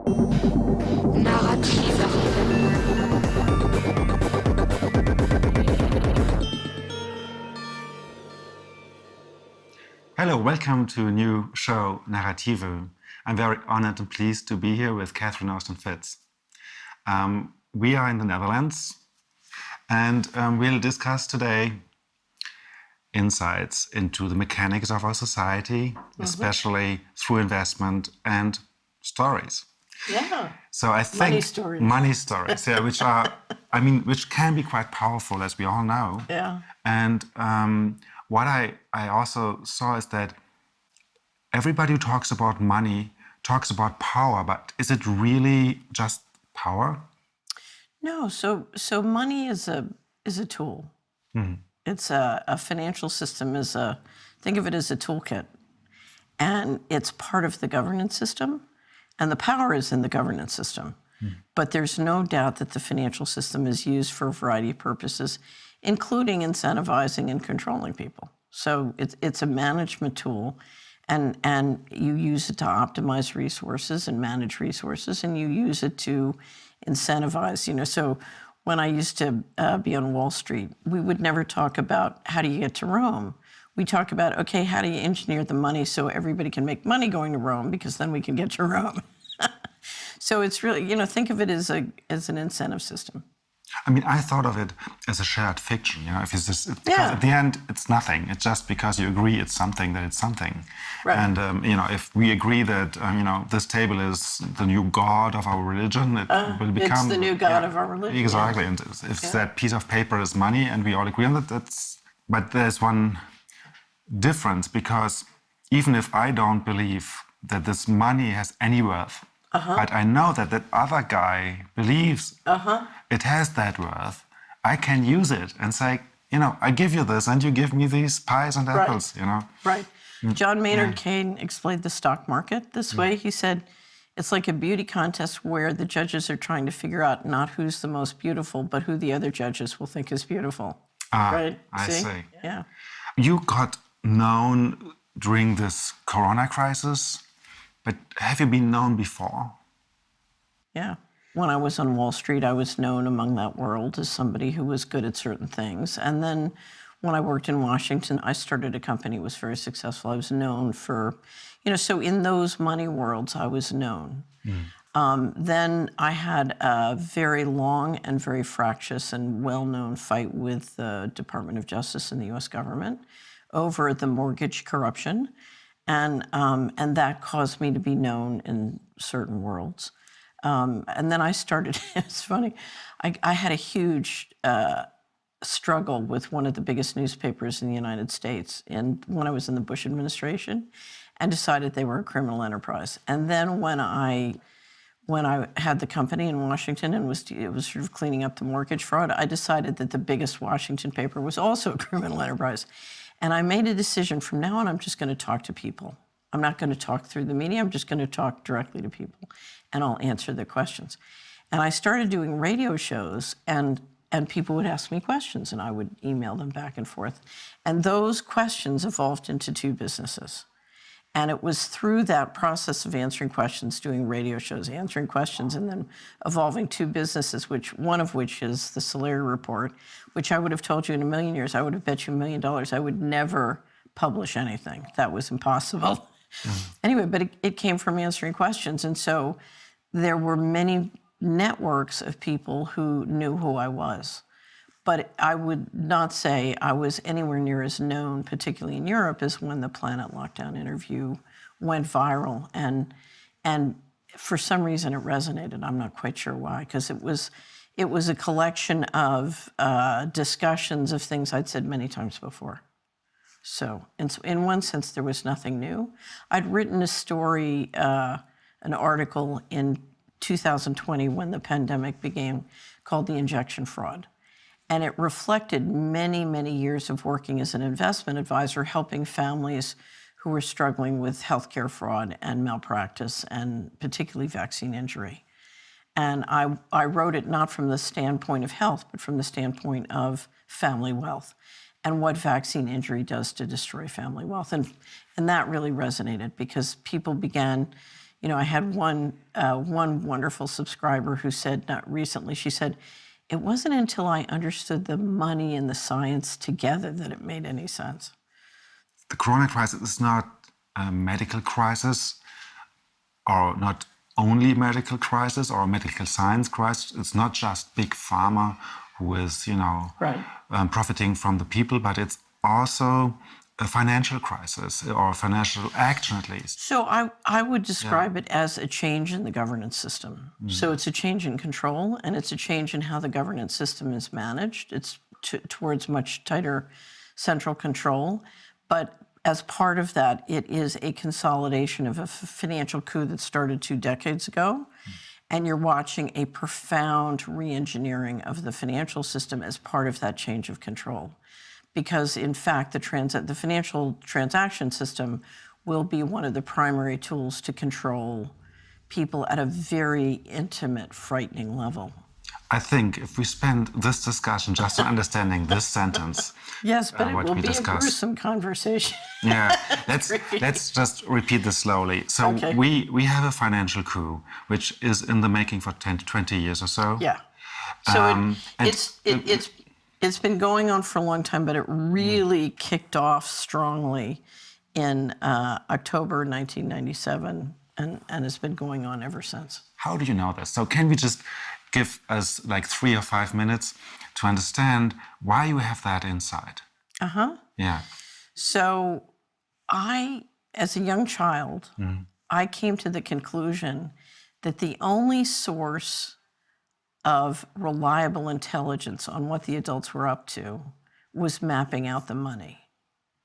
Narrative. Hello, welcome to a new show, Narrative. I'm very honored and pleased to be here with Catherine Austin-Fitz. We are in the Netherlands, and we'll discuss today insights into the mechanics of our society, especially through investment and stories. Yeah. So I think money stories, yeah, which can be quite powerful, as we all know. Yeah. And what I also saw is that everybody who talks about money talks about power, but is it really just power? No. So money is a tool. Mm-hmm. It's a financial system think of it as a toolkit, and it's part of the governance system, and the power is in the governance system. But there's no doubt that the financial system is used for a variety of purposes, including incentivizing and controlling people. So it's a management tool, and you use it to optimize resources and manage resources, and you use it to incentivize. So when I used to be on Wall Street, we would never talk about how do you get to Rome. We talk about, okay, how do you engineer the money so everybody can make money going to Rome, because then we can get to Rome. So it's really, think of it as an incentive system. I mean, I thought of it as a shared fiction, if it's just, because at the end, it's nothing. It's just because you agree it's something, that it's something. Right. And, if we agree that, this table is the new god of our religion, it will become... It's the new god of our religion. Exactly. Yeah. And if that piece of paper is money and we all agree on that, But there's one difference, because even if I don't believe that this money has any worth, but I know that other guy believes it has that worth, I can use it and say, I give you this and you give me these pies and apples, Right. John Maynard Keynes explained the stock market this way. He said, it's like a beauty contest where the judges are trying to figure out not who's the most beautiful, but who the other judges will think is beautiful. Right? I see. Yeah. You got known during this corona crisis, but have you been known before? Yeah. When I was on Wall Street, I was known among that world as somebody who was good at certain things. And then when I worked in Washington, I started a company that was very successful. I was known for, so in those money worlds, I was known. Then I had a very long and very fractious and well-known fight with the Department of Justice and the U.S. government over the mortgage corruption. And that caused me to be known in certain worlds. And then I started, it's funny, I had a huge struggle with one of the biggest newspapers in the United States when I was in the Bush administration, and decided they were a criminal enterprise. And then when I had the company in Washington and it was sort of cleaning up the mortgage fraud, I decided that the biggest Washington paper was also a criminal enterprise. And I made a decision, from now on, I'm just going to talk to people. I'm not going to talk through the media. I'm just going to talk directly to people, and I'll answer their questions. And I started doing radio shows, and people would ask me questions, and I would email them back and forth. And those questions evolved into two businesses. And it was through that process of answering questions, doing radio shows, answering questions, and then evolving two businesses, one of which is the Solari Report, which I would have told you in a million years, I would have bet you $1 million I would never publish anything. That was impossible. Anyway, but it came from answering questions. And so there were many networks of people who knew who I was. But I would not say I was anywhere near as known, particularly in Europe, as when the Planet Lockdown interview went viral. And for some reason it resonated. I'm not quite sure why, because it was a collection of discussions of things I'd said many times before. So in one sense, there was nothing new. I'd written a story, an article in 2020 when the pandemic began, called The Injection Fraud. And it reflected many, many years of working as an investment advisor, helping families who were struggling with healthcare fraud and malpractice, and particularly vaccine injury. And I wrote it not from the standpoint of health, but from the standpoint of family wealth and what vaccine injury does to destroy family wealth. And that really resonated, because people began, I had one wonderful subscriber who said, not recently, she said, it wasn't until I understood the money and the science together that it made any sense. The corona crisis is not a medical crisis, or not only medical crisis or medical science crisis. It's not just big pharma who is, Right. Profiting from the people, but it's also a financial crisis, or financial action at least. So I would describe it as a change in the governance system. So it's a change in control, and it's a change in how the governance system is managed. It's towards much tighter central control. But as part of that, it is a consolidation of a financial coup that started 2 decades ago. And you're watching a profound re-engineering of the financial system as part of that change of control. Because in fact, the financial transaction system will be one of the primary tools to control people at a very intimate, frightening level. I think if we spend this discussion just on understanding this sentence, yes, but it what will we be discussed. a gruesome conversation. Yeah, let's just repeat this slowly. So Okay. we have a financial coup, which is in the making for 10 to 20 years or so. Yeah. So and it's been going on for a long time, but it really kicked off strongly in October 1997, and has been going on ever since. How do you know this? So can we just give us like 3 or 5 minutes to understand why you have that insight? Yeah. So as a young child, I came to the conclusion that the only source of reliable intelligence on what the adults were up to was mapping out the money.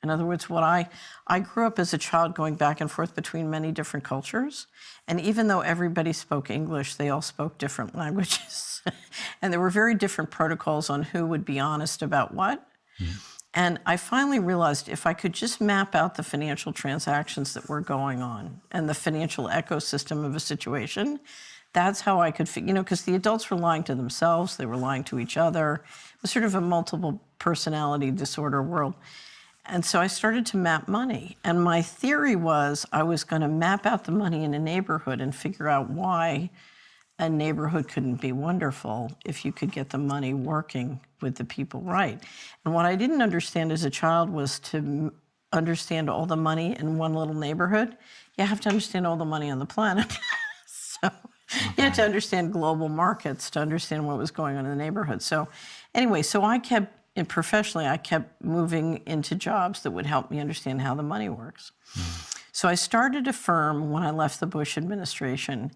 In other words, I grew up as a child going back and forth between many different cultures. And even though everybody spoke English, they all spoke different languages. And there were very different protocols on who would be honest about what. And I finally realized if I could just map out the financial transactions that were going on and the financial ecosystem of a situation, that's how I could, because the adults were lying to themselves, they were lying to each other. It was sort of a multiple personality disorder world. And so I started to map money. And my theory was I was going to map out the money in a neighborhood and figure out why a neighborhood couldn't be wonderful if you could get the money working with the people right. And what I didn't understand as a child was to understand all the money in one little neighborhood, you have to understand all the money on the planet. So you had to understand global markets to understand what was going on in the neighborhood. So anyway, professionally, I kept moving into jobs that would help me understand how the money works. So I started a firm when I left the Bush administration,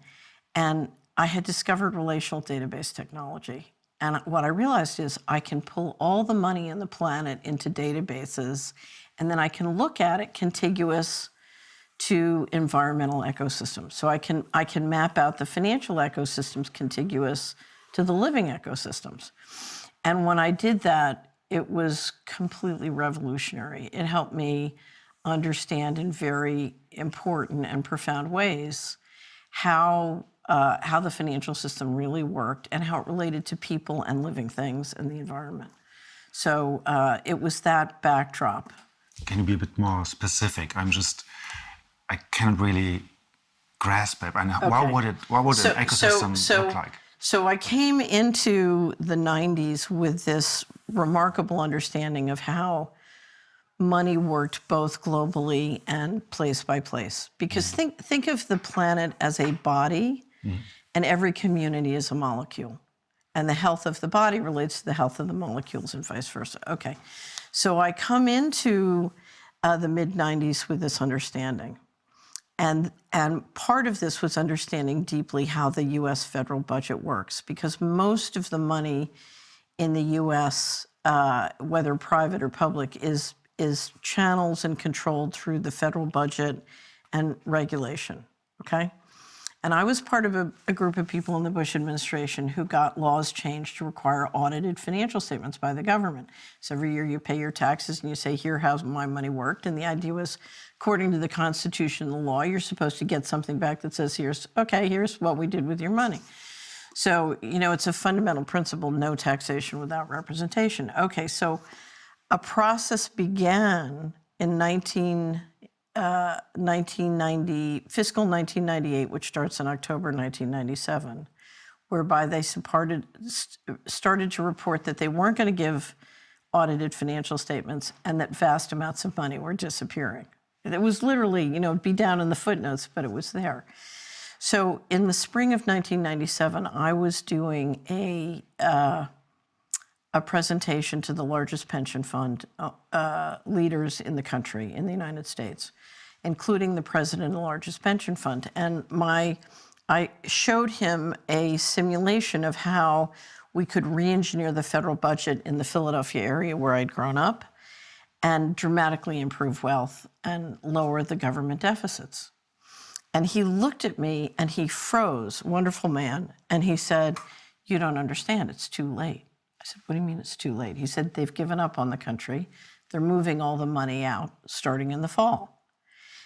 and I had discovered relational database technology. And what I realized is I can pull all the money in the planet into databases, and then I can look at it contiguous to environmental ecosystems. So I can map out the financial ecosystems contiguous to the living ecosystems. And when I did that, it was completely revolutionary. It helped me understand in very important and profound ways how the financial system really worked and how it related to people and living things and the environment. So it was that backdrop. Can you be a bit more specific? I can't really grasp it. And what would an ecosystem look like? So I came into the 90s with this remarkable understanding of how money worked both globally and place by place. Because think of the planet as a body, and every community is a molecule. And the health of the body relates to the health of the molecules and vice versa. Okay, so I come into the mid-90s with this understanding. And part of this was understanding deeply how the U.S. federal budget works, because most of the money in the U.S., whether private or public, is channeled and controlled through the federal budget and regulation, okay? And I was part of a group of people in the Bush administration who got laws changed to require audited financial statements by the government. So every year you pay your taxes and you say, here, how's my money worked? And the idea was, according to the Constitution and the law, you're supposed to get something back that says, here's what we did with your money. So, it's a fundamental principle, no taxation without representation. Okay, so a process began in fiscal 1998, which starts in October 1997, whereby they started to report that they weren't going to give audited financial statements and that vast amounts of money were disappearing. It was literally, it'd be down in the footnotes, but it was there. So in the spring of 1997, I was doing a presentation to the largest pension fund leaders in the country, in the United States, including the president of the largest pension fund. And I showed him a simulation of how we could re-engineer the federal budget in the Philadelphia area where I'd grown up and dramatically improve wealth and lower the government deficits. And he looked at me and he froze, wonderful man, and he said, "You don't understand, it's too late." I said, "What do you mean it's too late?" He said, "They've given up on the country. They're moving all the money out starting in the fall."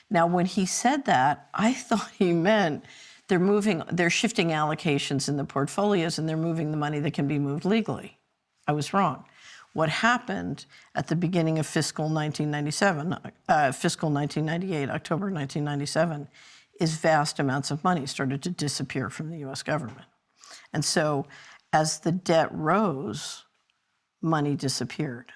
Now, when he said that, I thought he meant they're shifting allocations in the portfolios and they're moving the money that can be moved legally. I was wrong. What happened at the beginning of fiscal 1998, October 1997, is vast amounts of money started to disappear from the US government. And so as the debt rose, money disappeared.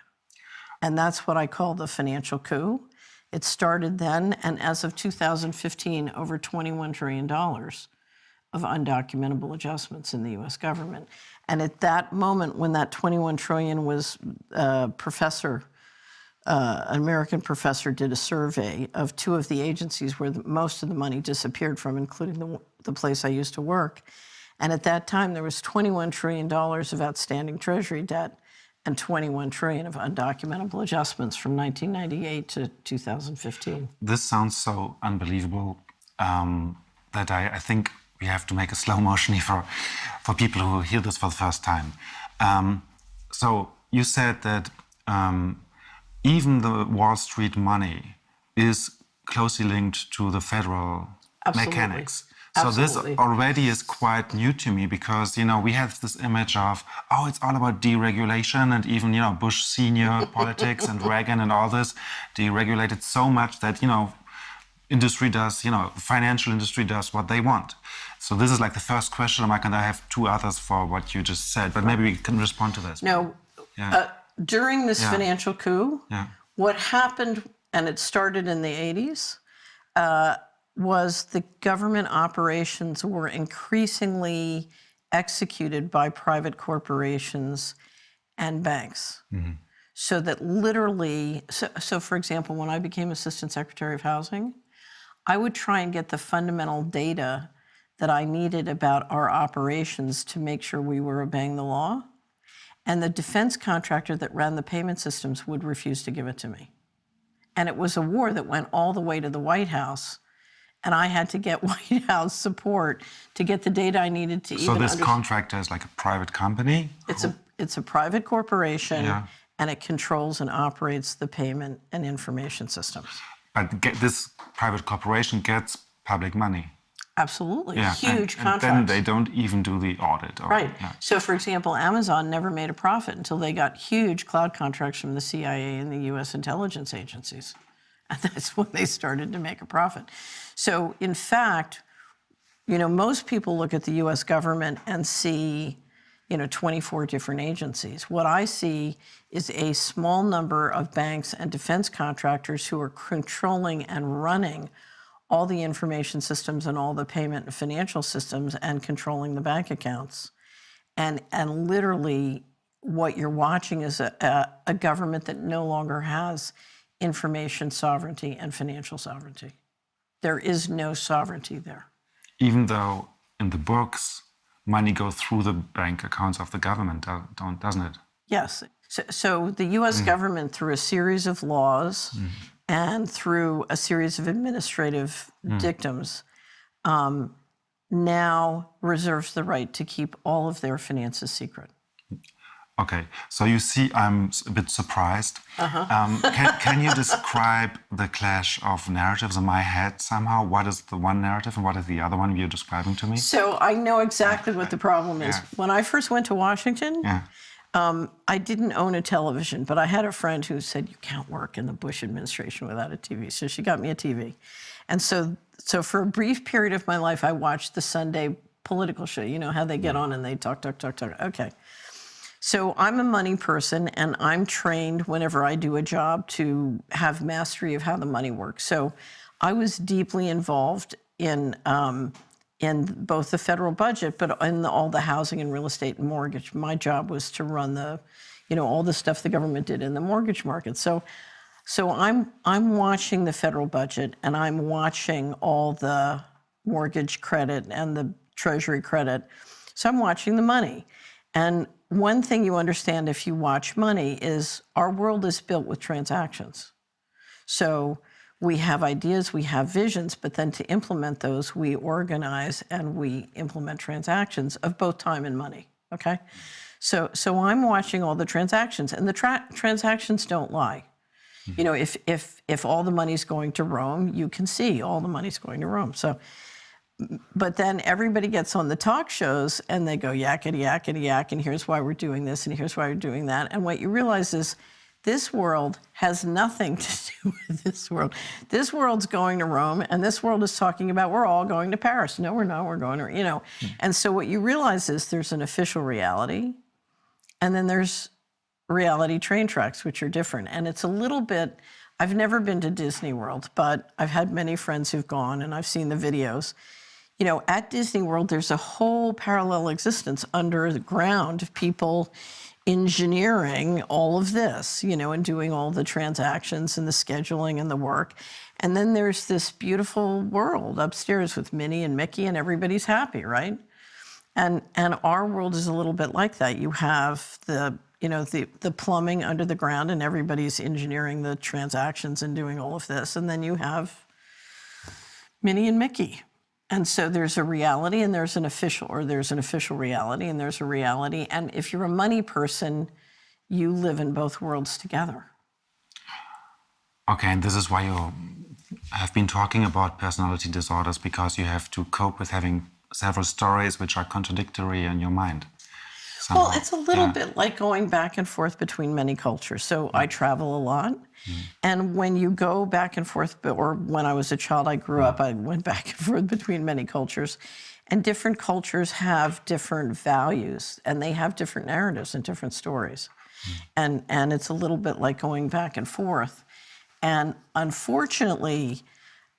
And that's what I call the financial coup. It started then, and as of 2015, over $21 trillion of undocumentable adjustments in the US government. And at that moment, when that 21 trillion was an American professor did a survey of two of the agencies where most of the money disappeared from, including the place I used to work. And at that time, there was $21 trillion of outstanding Treasury debt and 21 trillion of undocumentable adjustments from 1998 to 2015. This sounds so unbelievable that I think we have to make a slow motion here for people who hear this for the first time. So you said that even the Wall Street money is closely linked to the federal mechanics. So this already is quite new to me because, we have this image of, it's all about deregulation, and even, Bush senior politics and Reagan and all this deregulated so much that, industry does, financial industry does what they want. So this is like the first question mark, and I have two others for what you just said, but maybe we can respond to this. No, during this financial coup, what happened, and it started in the 80s, was the government operations were increasingly executed by private corporations and banks. Mm-hmm. So that literally, so for example, when I became Assistant Secretary of Housing, I would try and get the fundamental data that I needed about our operations to make sure we were obeying the law. And the defense contractor that ran the payment systems would refuse to give it to me. And it was a war that went all the way to the White House. And I had to get White House support to get the data I needed to even So this contractor is like a private company? It's a private corporation, and it controls and operates the payment and information systems. But this private corporation gets public money? Absolutely, huge contracts. And then they don't even do the audit. Right. Yeah. So, for example, Amazon never made a profit until they got huge cloud contracts from the CIA and the U.S. intelligence agencies. And that's when they started to make a profit. So, in fact, most people look at the U.S. government and see, 24 different agencies. What I see is a small number of banks and defense contractors who are controlling and running all the information systems and all the payment and financial systems and controlling the bank accounts. And literally what you're watching is a government that no longer has information sovereignty and financial sovereignty. There is no sovereignty there. Even though in the books, money goes through the bank accounts of the government, doesn't it? Yes. So the U.S. government, through a series of laws and through a series of administrative dictums, now reserves the right to keep all of their finances secret. Okay, so you see, I'm a bit surprised. Can you describe the clash of narratives in my head somehow? What is the one narrative and what is the other one you're describing to me? So I know exactly what the problem is. When I first went to Washington, I didn't own a television, but I had a friend who said, you can't work in the Bush administration without a TV. So she got me a TV. And so for a brief period of my life, I watched the Sunday political show. You know how they get on and they talk. Okay. So I'm a money person, and I'm trained whenever I do a job to have mastery of how the money works. So I was deeply involved in both the federal budget, but in all the housing and real estate and mortgage. My job was to run all the stuff the government did in the mortgage market. So I'm watching the federal budget, and I'm watching all the mortgage credit and the treasury credit. So I'm watching the money. And one thing you understand if you watch money is our world is built with transactions. So we have ideas, we have visions, but then to implement those, we organize and we implement transactions of both time and money, okay? So I'm watching all the transactions, and the transactions don't lie. You know, if all the money's going to Rome, you can see all the money's going to Rome. So, but then everybody gets on the talk shows and they go yakety, yakety, yak, and here's why we're doing this, and here's why we're doing that. And what you realize is this world has nothing to do with this world. This world's going to Rome, and this world is talking about we're all going to Paris. No, we're not. We're going to, you know. And so what you realize is there's an official reality, and then there's reality train tracks, which are different. And it's a little bit, I've never been to Disney World, but I've had many friends who've gone, and I've seen the videos. You know, at Disney World, there's a whole parallel existence under the ground of people engineering all of this, you know, and doing all the transactions and the scheduling and the work. And then there's this beautiful world upstairs with Minnie and Mickey, and everybody's happy, right? And our world is a little bit like that. You have the plumbing under the ground, and everybody's engineering the transactions and doing all of this. And then you have Minnie and Mickey. And so there's a reality, and there's an official reality, and there's a reality. And if you're a money person, you live in both worlds together. Okay, and this is why you have been talking about personality disorders, because you have to cope with having several stories which are contradictory in your mind. Somehow. Well, it's a little bit like going back and forth between many cultures. So I travel a lot. And when you go back and forth, or when I was a child, I grew up, I went back and forth between many cultures. And different cultures have different values, and they have different narratives and different stories. And it's a little bit like going back and forth. And unfortunately,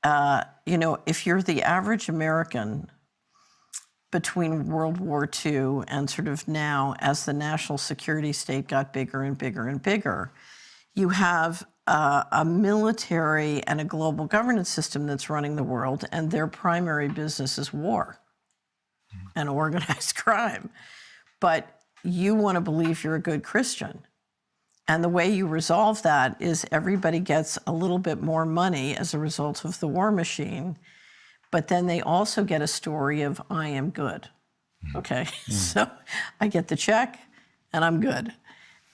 if you're the average American, between World War II and sort of now, as the national security state got bigger and bigger and bigger, you have a military and a global governance system that's running the world, and their primary business is war and organized crime. But you want to believe you're a good Christian. And the way you resolve that is everybody gets a little bit more money as a result of the war machine, but then they also get a story of, I am good, okay? So I get the check, and I'm good.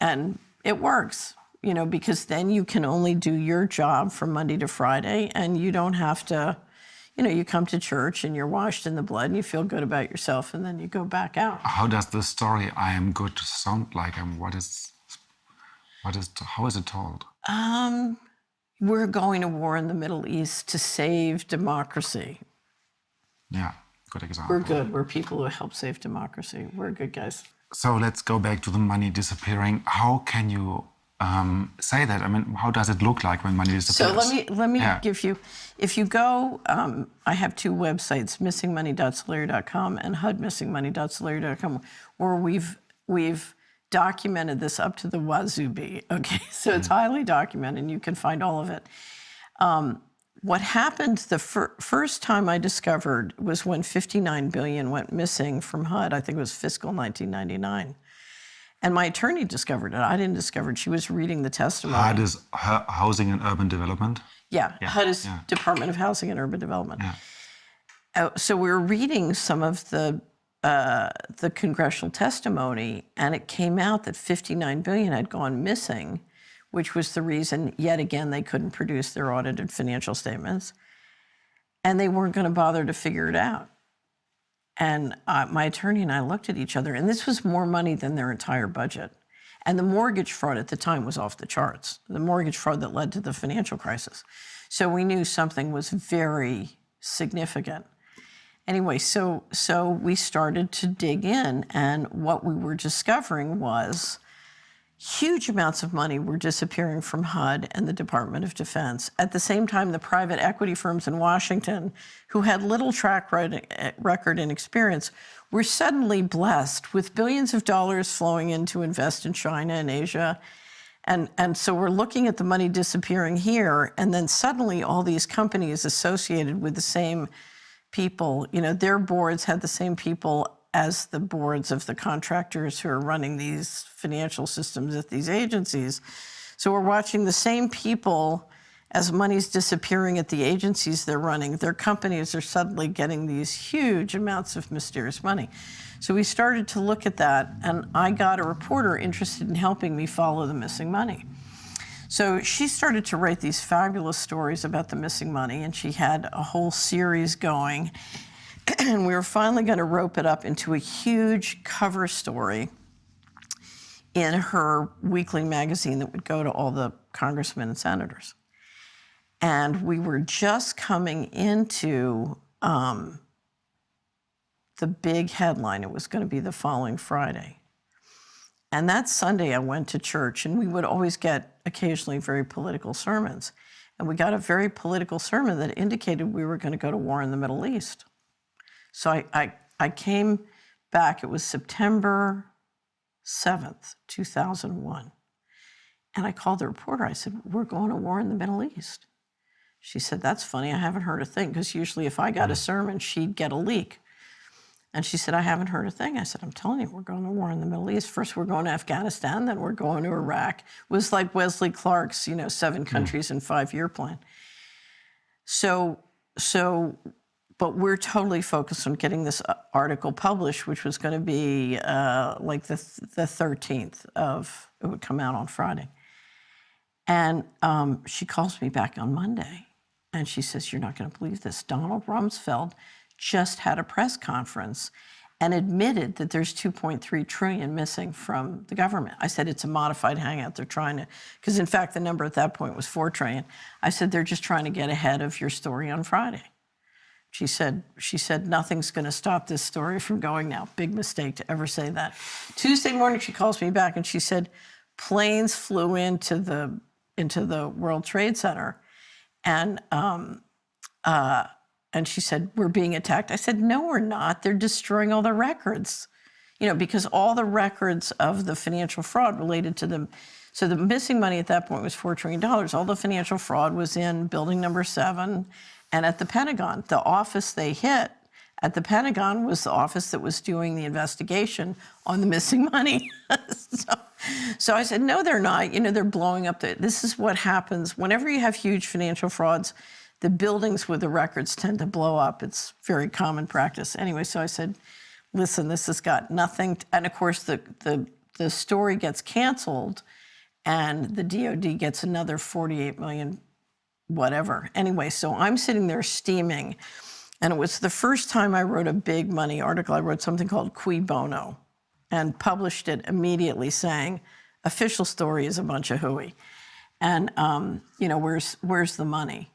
And it works, because then you can only do your job from Monday to Friday, and you don't have to, you come to church, and you're washed in the blood, and you feel good about yourself, and then you go back out. How does the story, I am good, sound like? How is it told? We're going to war in the Middle East to save democracy. Yeah, good example. We're good. We're people who help save democracy. We're good guys. So let's go back to the money disappearing. How can you say that? I mean, how does it look like when money disappears? So let me give you, if you go, I have two websites, missingmoney.solari.com and hudmissingmoney.solari.com, where we've documented this up to the wazoo bee, okay? So it's highly documented, and you can find all of it. What happened the first time I discovered was when $59 billion went missing from HUD. I think it was fiscal 1999. And my attorney discovered it. I didn't discover it. She was reading the testimony. HUD is Housing and Urban Development? Yeah. HUD is Department of Housing and Urban Development. Yeah. So we were reading some of the congressional testimony, and it came out that $59 billion had gone missing, which was the reason, yet again, they couldn't produce their audited financial statements. And they weren't going to bother to figure it out. And my attorney and I looked at each other, and this was more money than their entire budget. And the mortgage fraud at the time was off the charts, the mortgage fraud that led to the financial crisis. So we knew something was very significant. Anyway, so we started to dig in, and what we were discovering was huge amounts of money were disappearing from HUD and the Department of Defense. At the same time, the private equity firms in Washington, who had little track record and experience, were suddenly blessed with billions of dollars flowing in to invest in China and Asia. And so we're looking at the money disappearing here, and then suddenly all these companies associated with the same people, their boards had the same people as the boards of the contractors who are running these financial systems at these agencies. So we're watching the same people as money's disappearing at the agencies they're running. Their companies are suddenly getting these huge amounts of mysterious money. So we started to look at that, and I got a reporter interested in helping me follow the missing money. So she started to write these fabulous stories about the missing money, and she had a whole series going. And we were finally going to rope it up into a huge cover story in her weekly magazine that would go to all the congressmen and senators. And we were just coming into the big headline. It was going to be the following Friday. And that Sunday, I went to church, and we would always get occasionally very political sermons. And we got a very political sermon that indicated we were going to go to war in the Middle East. So I came back, it was September 7th, 2001. And I called the reporter, I said, we're going to war in the Middle East. She said, that's funny, I haven't heard a thing, because usually if I got a sermon, she'd get a leak. And she said, I haven't heard a thing. I said, I'm telling you, we're going to war in the Middle East. First, we're going to Afghanistan, then we're going to Iraq. It was like Wesley Clark's, 7 countries in 5-year plan. But we're totally focused on getting this article published, which was going to be like the 13th of, it would come out on Friday. And she calls me back on Monday, and she says, you're not going to believe this. Donald Rumsfeld just had a press conference and admitted that there's 2.3 trillion missing from the government. I said, it's a modified hangout. They're trying to, because in fact, the number at that point was 4 trillion. I said, they're just trying to get ahead of your story on Friday. She said, nothing's going to stop this story from going now. Big mistake to ever say that. Tuesday morning, she calls me back and she said, planes flew into the World Trade Center, and she said, we're being attacked. I said, no, we're not. They're destroying all the records, because all the records of the financial fraud related to them. So the missing money at that point was $4 trillion. All the financial fraud was in building number 7 and at the Pentagon. The office they hit at the Pentagon was the office that was doing the investigation on the missing money. So I said, no, they're not. They're blowing up. This is what happens. Whenever you have huge financial frauds, the buildings with the records tend to blow up. It's very common practice. Anyway, so I said, listen, this has got nothing. And of course, the story gets canceled, and the DOD gets another 48 million, whatever. Anyway, so I'm sitting there steaming. And it was the first time I wrote a big money article. I wrote something called Cui Bono and published it immediately saying, official story is a bunch of hooey. And, where's the money?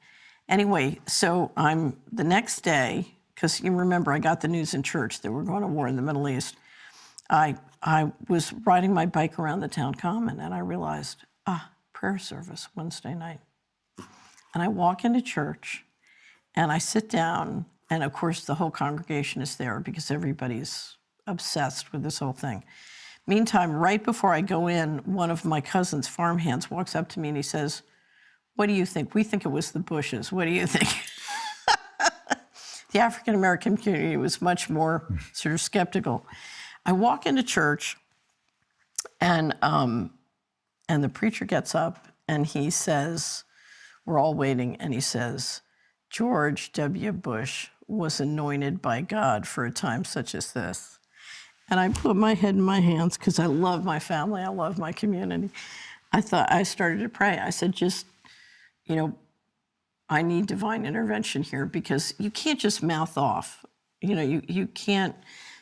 Anyway, so I'm the next day, because you remember I got the news in church that we're going to war in the Middle East. I was riding my bike around the town common, and I realized, prayer service Wednesday night. And I walk into church, and I sit down, and of course the whole congregation is there because everybody's obsessed with this whole thing. Meantime, right before I go in, one of my cousin's farmhands walks up to me and he says, what do you think? We think it was the Bushes. What do you think? The African-American community was much more sort of skeptical. I walk into church, and the preacher gets up, and he says, we're all waiting, and he says, George W. Bush was anointed by God for a time such as this. And I put my head in my hands because I love my family, I love my community. I started to pray. I said, I need divine intervention here, because you can't just mouth off. You can't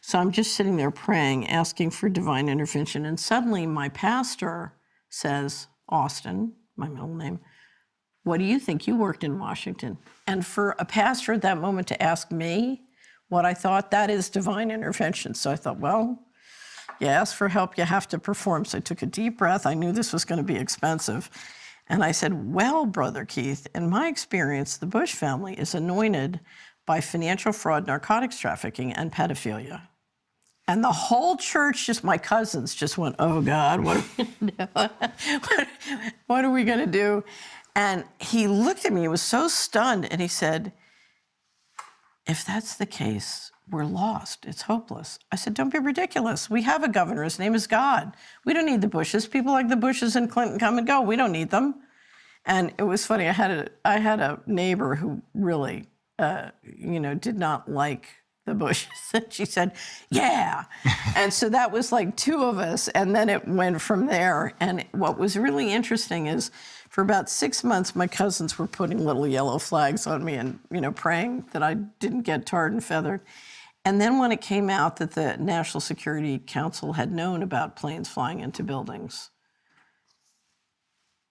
So I'm just sitting there praying, asking for divine intervention. And suddenly my pastor says, Austin, my middle name, what do you think? You worked in Washington. And for a pastor at that moment to ask me what I thought, that is divine intervention. So I thought, well, you ask for help, you have to perform. So I took a deep breath. I knew this was going to be expensive. And I said, well, Brother Keith, in my experience, the Bush family is anointed by financial fraud, narcotics trafficking, and pedophilia. And the whole church, just my cousins, just went, oh, God, what are we going to do? What are we going to do? And he looked at me, he was so stunned, and he said, if that's the case, we're lost. It's hopeless. I said, don't be ridiculous. We have a governor. His name is God. We don't need the Bushes. People like the Bushes and Clinton come and go. We don't need them. And it was funny. I had a neighbor who really, did not like the Bushes. And she said, yeah. And so that was like two of us. And then it went from there. And what was really interesting is for about 6 months, my cousins were putting little yellow flags on me and, praying that I didn't get tarred and feathered. And then when it came out that the National Security Council had known about planes flying into buildings,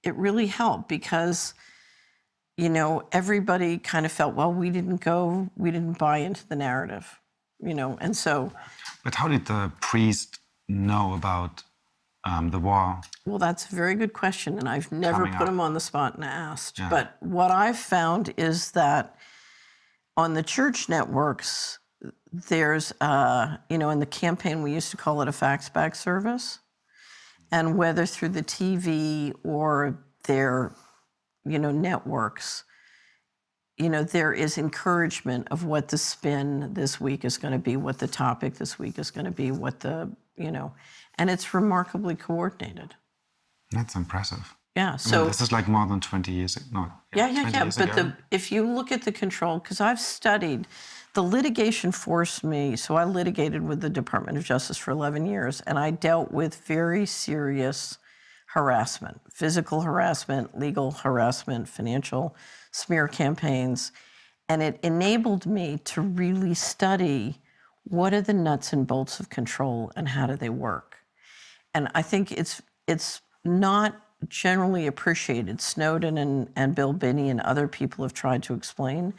it really helped because, everybody kind of felt, well, we didn't buy into the narrative, and so. But how did the priest know about the war? Well, that's a very good question, and I've never put him on the spot and asked. Yeah. But what I've found is that on the church networks, there's, in the campaign, we used to call it a fax bag service. And whether through the TV or their, networks, there is encouragement of what the spin this week is going to be, what the topic this week is going to be, and it's remarkably coordinated. That's impressive. Yeah. So this is like more than 20 years ago. No, yeah. But if you look at the control, because I've studied, the litigation forced me. So I litigated with the Department of Justice for 11 years, and I dealt with very serious harassment, physical harassment, legal harassment, financial smear campaigns. And it enabled me to really study what are the nuts and bolts of control and how do they work. And I think it's not generally appreciated. Snowden and Bill Binney and other people have tried to explain,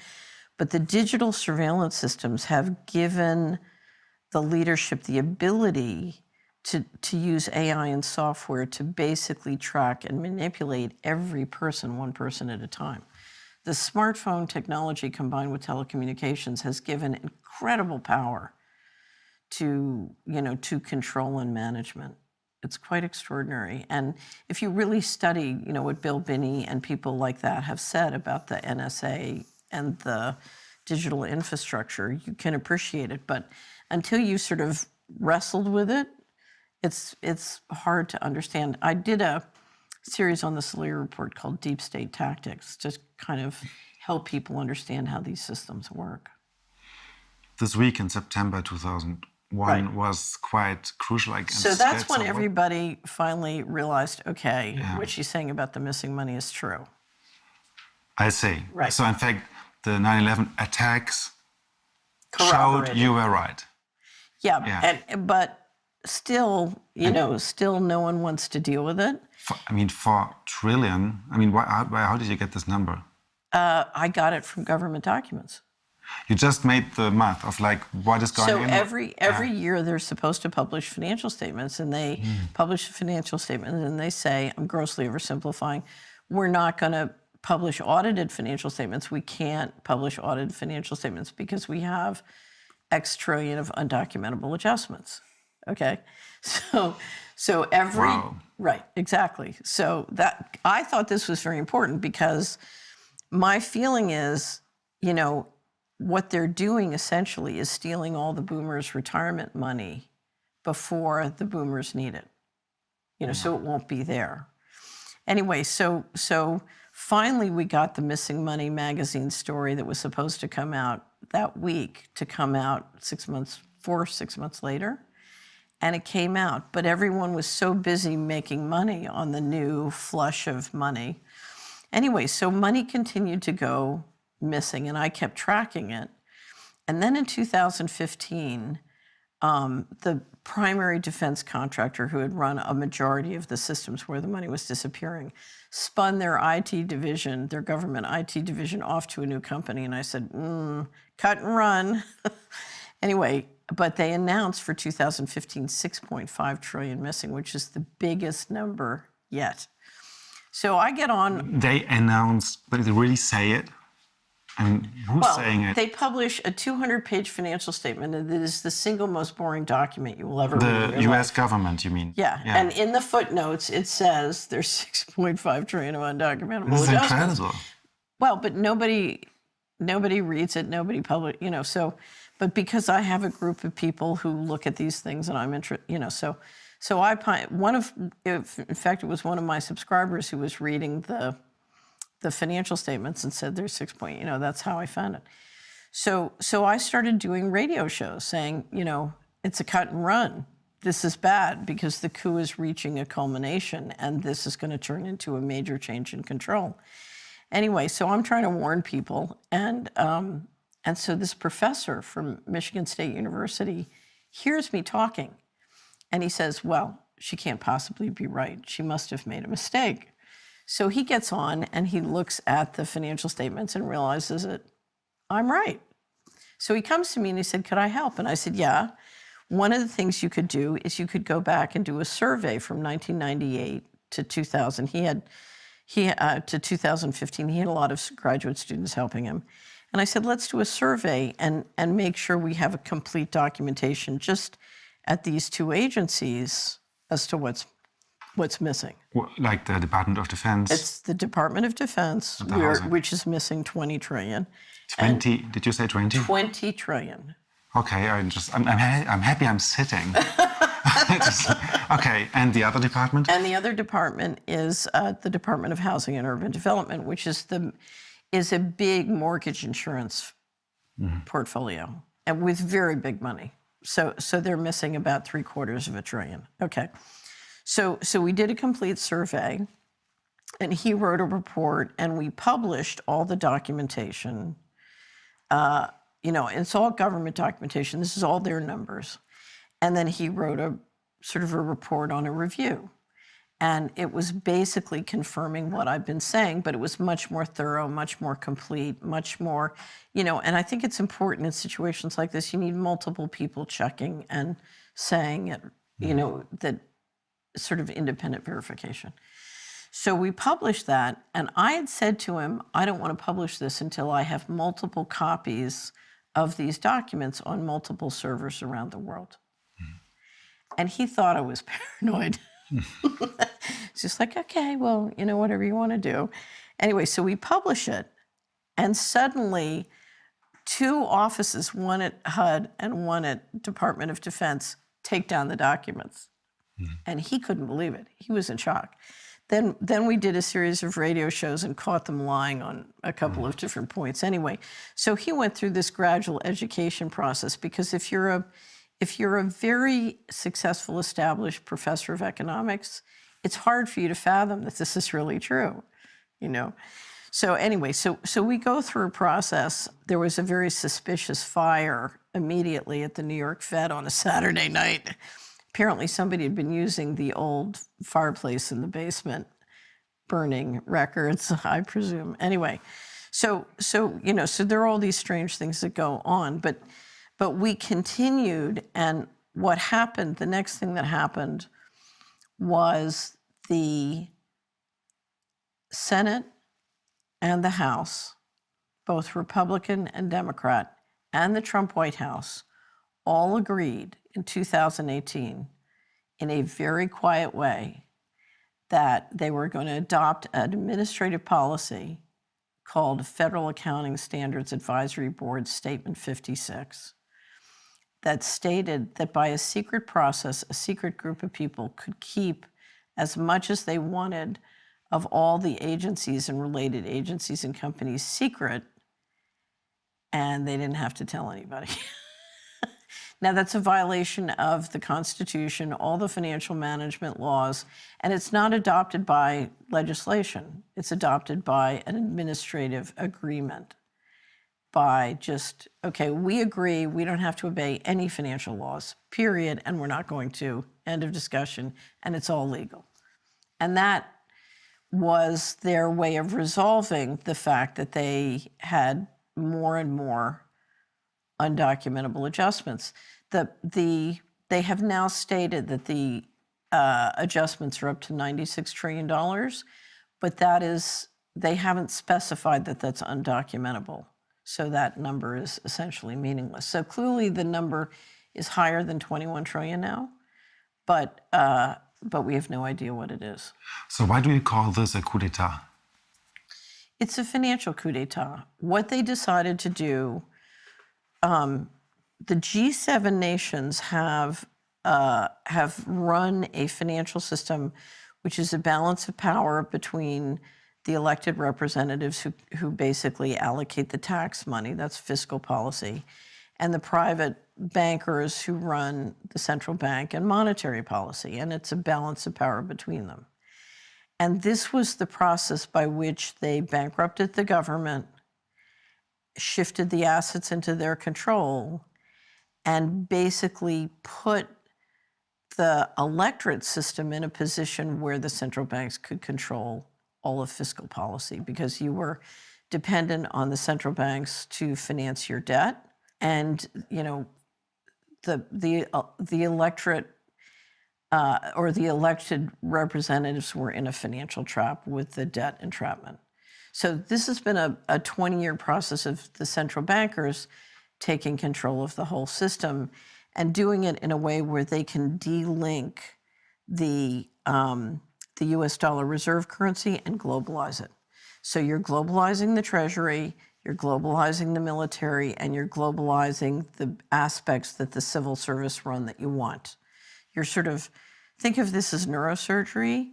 but the digital surveillance systems have given the leadership the ability to use AI and software to basically track and manipulate every person, one person at a time. The smartphone technology combined with telecommunications has given incredible power to control and management. It's quite extraordinary. And if you really study, what Bill Binney and people like that have said about the NSA and the digital infrastructure, you can appreciate it. But until you sort of wrestled with it, it's hard to understand. I did a series on the Salier report called Deep State Tactics to kind of help people understand how these systems work. This week in September 2001 was quite crucial. So that's when everybody finally realized, okay, what she's saying about the missing money is true. I see. Right. So in fact, the 9/11 attacks showed you were right. Yeah. But still, still no one wants to deal with it. For trillion, how did you get this number? I got it from government documents. You just made the math of what is going on. So every year they're supposed to publish financial statements, and they publish a financial statement, and they say, I'm grossly oversimplifying, we're not going to publish audited financial statements. We can't publish audited financial statements because we have X trillion of undocumentable adjustments. Okay, so every right, exactly. So that I thought this was very important because my feeling is, what they're doing essentially is stealing all the boomers' retirement money before the boomers need it. So it won't be there. Anyway, so finally we got the Missing Money magazine story that was supposed to come out that week to come out 6 months later. And it came out, but everyone was so busy making money on the new flush of money. Anyway, so money continued to go missing, and I kept tracking it. And then in 2015, the primary defense contractor who had run a majority of the systems where the money was disappearing, spun their IT division, their government IT division, off to a new company. And I said, cut and run. Anyway, but they announced for 2015, 6.5 trillion missing, which is the biggest number yet. So I get on. They announced, but they really say it? And who's saying it? They publish a 200-page financial statement, and it is the single most boring document you will ever read. The U.S. government, you mean? Yeah, and in the footnotes, it says there's 6.5 trillion of undocumentable This is adjustments. incredible. Well, but nobody reads it, nobody so, but because I have a group of people who look at these things and I'm interested, so I, in fact, it was one of my subscribers who was reading the financial statements and said there's that's how I found it. So I started doing radio shows saying, it's a cut and run. This is bad because the coup is reaching a culmination and this is going to turn into a major change in control. Anyway, so I'm trying to warn people. And so this professor from Michigan State University hears me talking. And he says, well, she can't possibly be right. She must have made a mistake. So he gets on and he looks at the financial statements and realizes that I'm right. So he comes to me and he said, could I help? And I said, yeah. One of the things you could do is you could go back and do a survey from 1998 to 2000. To 2015. He had a lot of graduate students helping him. And I said, let's do a survey and make sure we have a complete documentation just at these two agencies as to what's missing. Like the Department of Defense? It's the Department of Defense, which is missing 20 trillion. 20? Did you say 20? 20 trillion. Okay, I'm happy I'm sitting. Okay, and the other department? And the other department is the Department of Housing and Urban Development, which is a big mortgage insurance portfolio, and with very big money. So they're missing about $750 billion. Okay, so we did a complete survey, and he wrote a report, and we published all the documentation. It's all government documentation. This is all their numbers. And then he wrote a sort of a report on a review. And it was basically confirming what I've been saying, but it was much more thorough, much more complete, much more, and I think it's important in situations like this, you need multiple people checking and saying it, that sort of independent verification. So we published that, and I had said to him, I don't want to publish this until I have multiple copies of these documents on multiple servers around the world. And he thought I was paranoid. It's just like, okay, well, whatever you want to do. Anyway, so we publish it, and suddenly 2 offices, one at HUD and one at Department of Defense, take down the documents. And he couldn't believe it. He was in shock. Then we did a series of radio shows and caught them lying on a couple of different points. Anyway, so he went through this gradual education process, because if you're a very successful, established professor of economics, it's hard for you to fathom that this is really true, So anyway, so we go through a process. There was a very suspicious fire immediately at the New York Fed on a Saturday night. Apparently somebody had been using the old fireplace in the basement, burning records, I presume. Anyway, so there are all these strange things that go on, but we continued, and what happened, the next thing that happened was the Senate and the House, both Republican and Democrat, and the Trump White House all agreed in 2018 in a very quiet way that they were going to adopt an administrative policy called Federal Accounting Standards Advisory Board Statement 56 that stated that by a secret process, a secret group of people could keep as much as they wanted of all the agencies and related agencies and companies secret, and they didn't have to tell anybody. Now, that's a violation of the Constitution, all the financial management laws, and it's not adopted by legislation. It's adopted by an administrative agreement. by just, okay, we agree we don't have to obey any financial laws, period, and we're not going to, end of discussion, and it's all legal. And that was their way of resolving the fact that they had more and more undocumentable adjustments. They have now stated that the adjustments are up to $96 trillion, but they haven't specified that that's undocumentable. So that number is essentially meaningless. So clearly the number is higher than 21 trillion now, but we have no idea what it is. So why do you call this a coup d'etat? It's a financial coup d'etat. What they decided to do, the G7 nations have run a financial system which is a balance of power between the elected representatives who basically allocate the tax money, that's fiscal policy, and the private bankers who run the central bank and monetary policy, and it's a balance of power between them. And this was the process by which they bankrupted the government, shifted the assets into their control, and basically put the electorate system in a position where the central banks could control all of fiscal policy, because you were dependent on the central banks to finance your debt, and the electorate or the elected representatives were in a financial trap with the debt entrapment. So this has been a 20-year process of the central bankers taking control of the whole system and doing it in a way where they can de-link the US dollar reserve currency and globalize it. So you're globalizing the treasury, you're globalizing the military, and you're globalizing the aspects that the civil service run that you want. You're sort of, think of this as neurosurgery.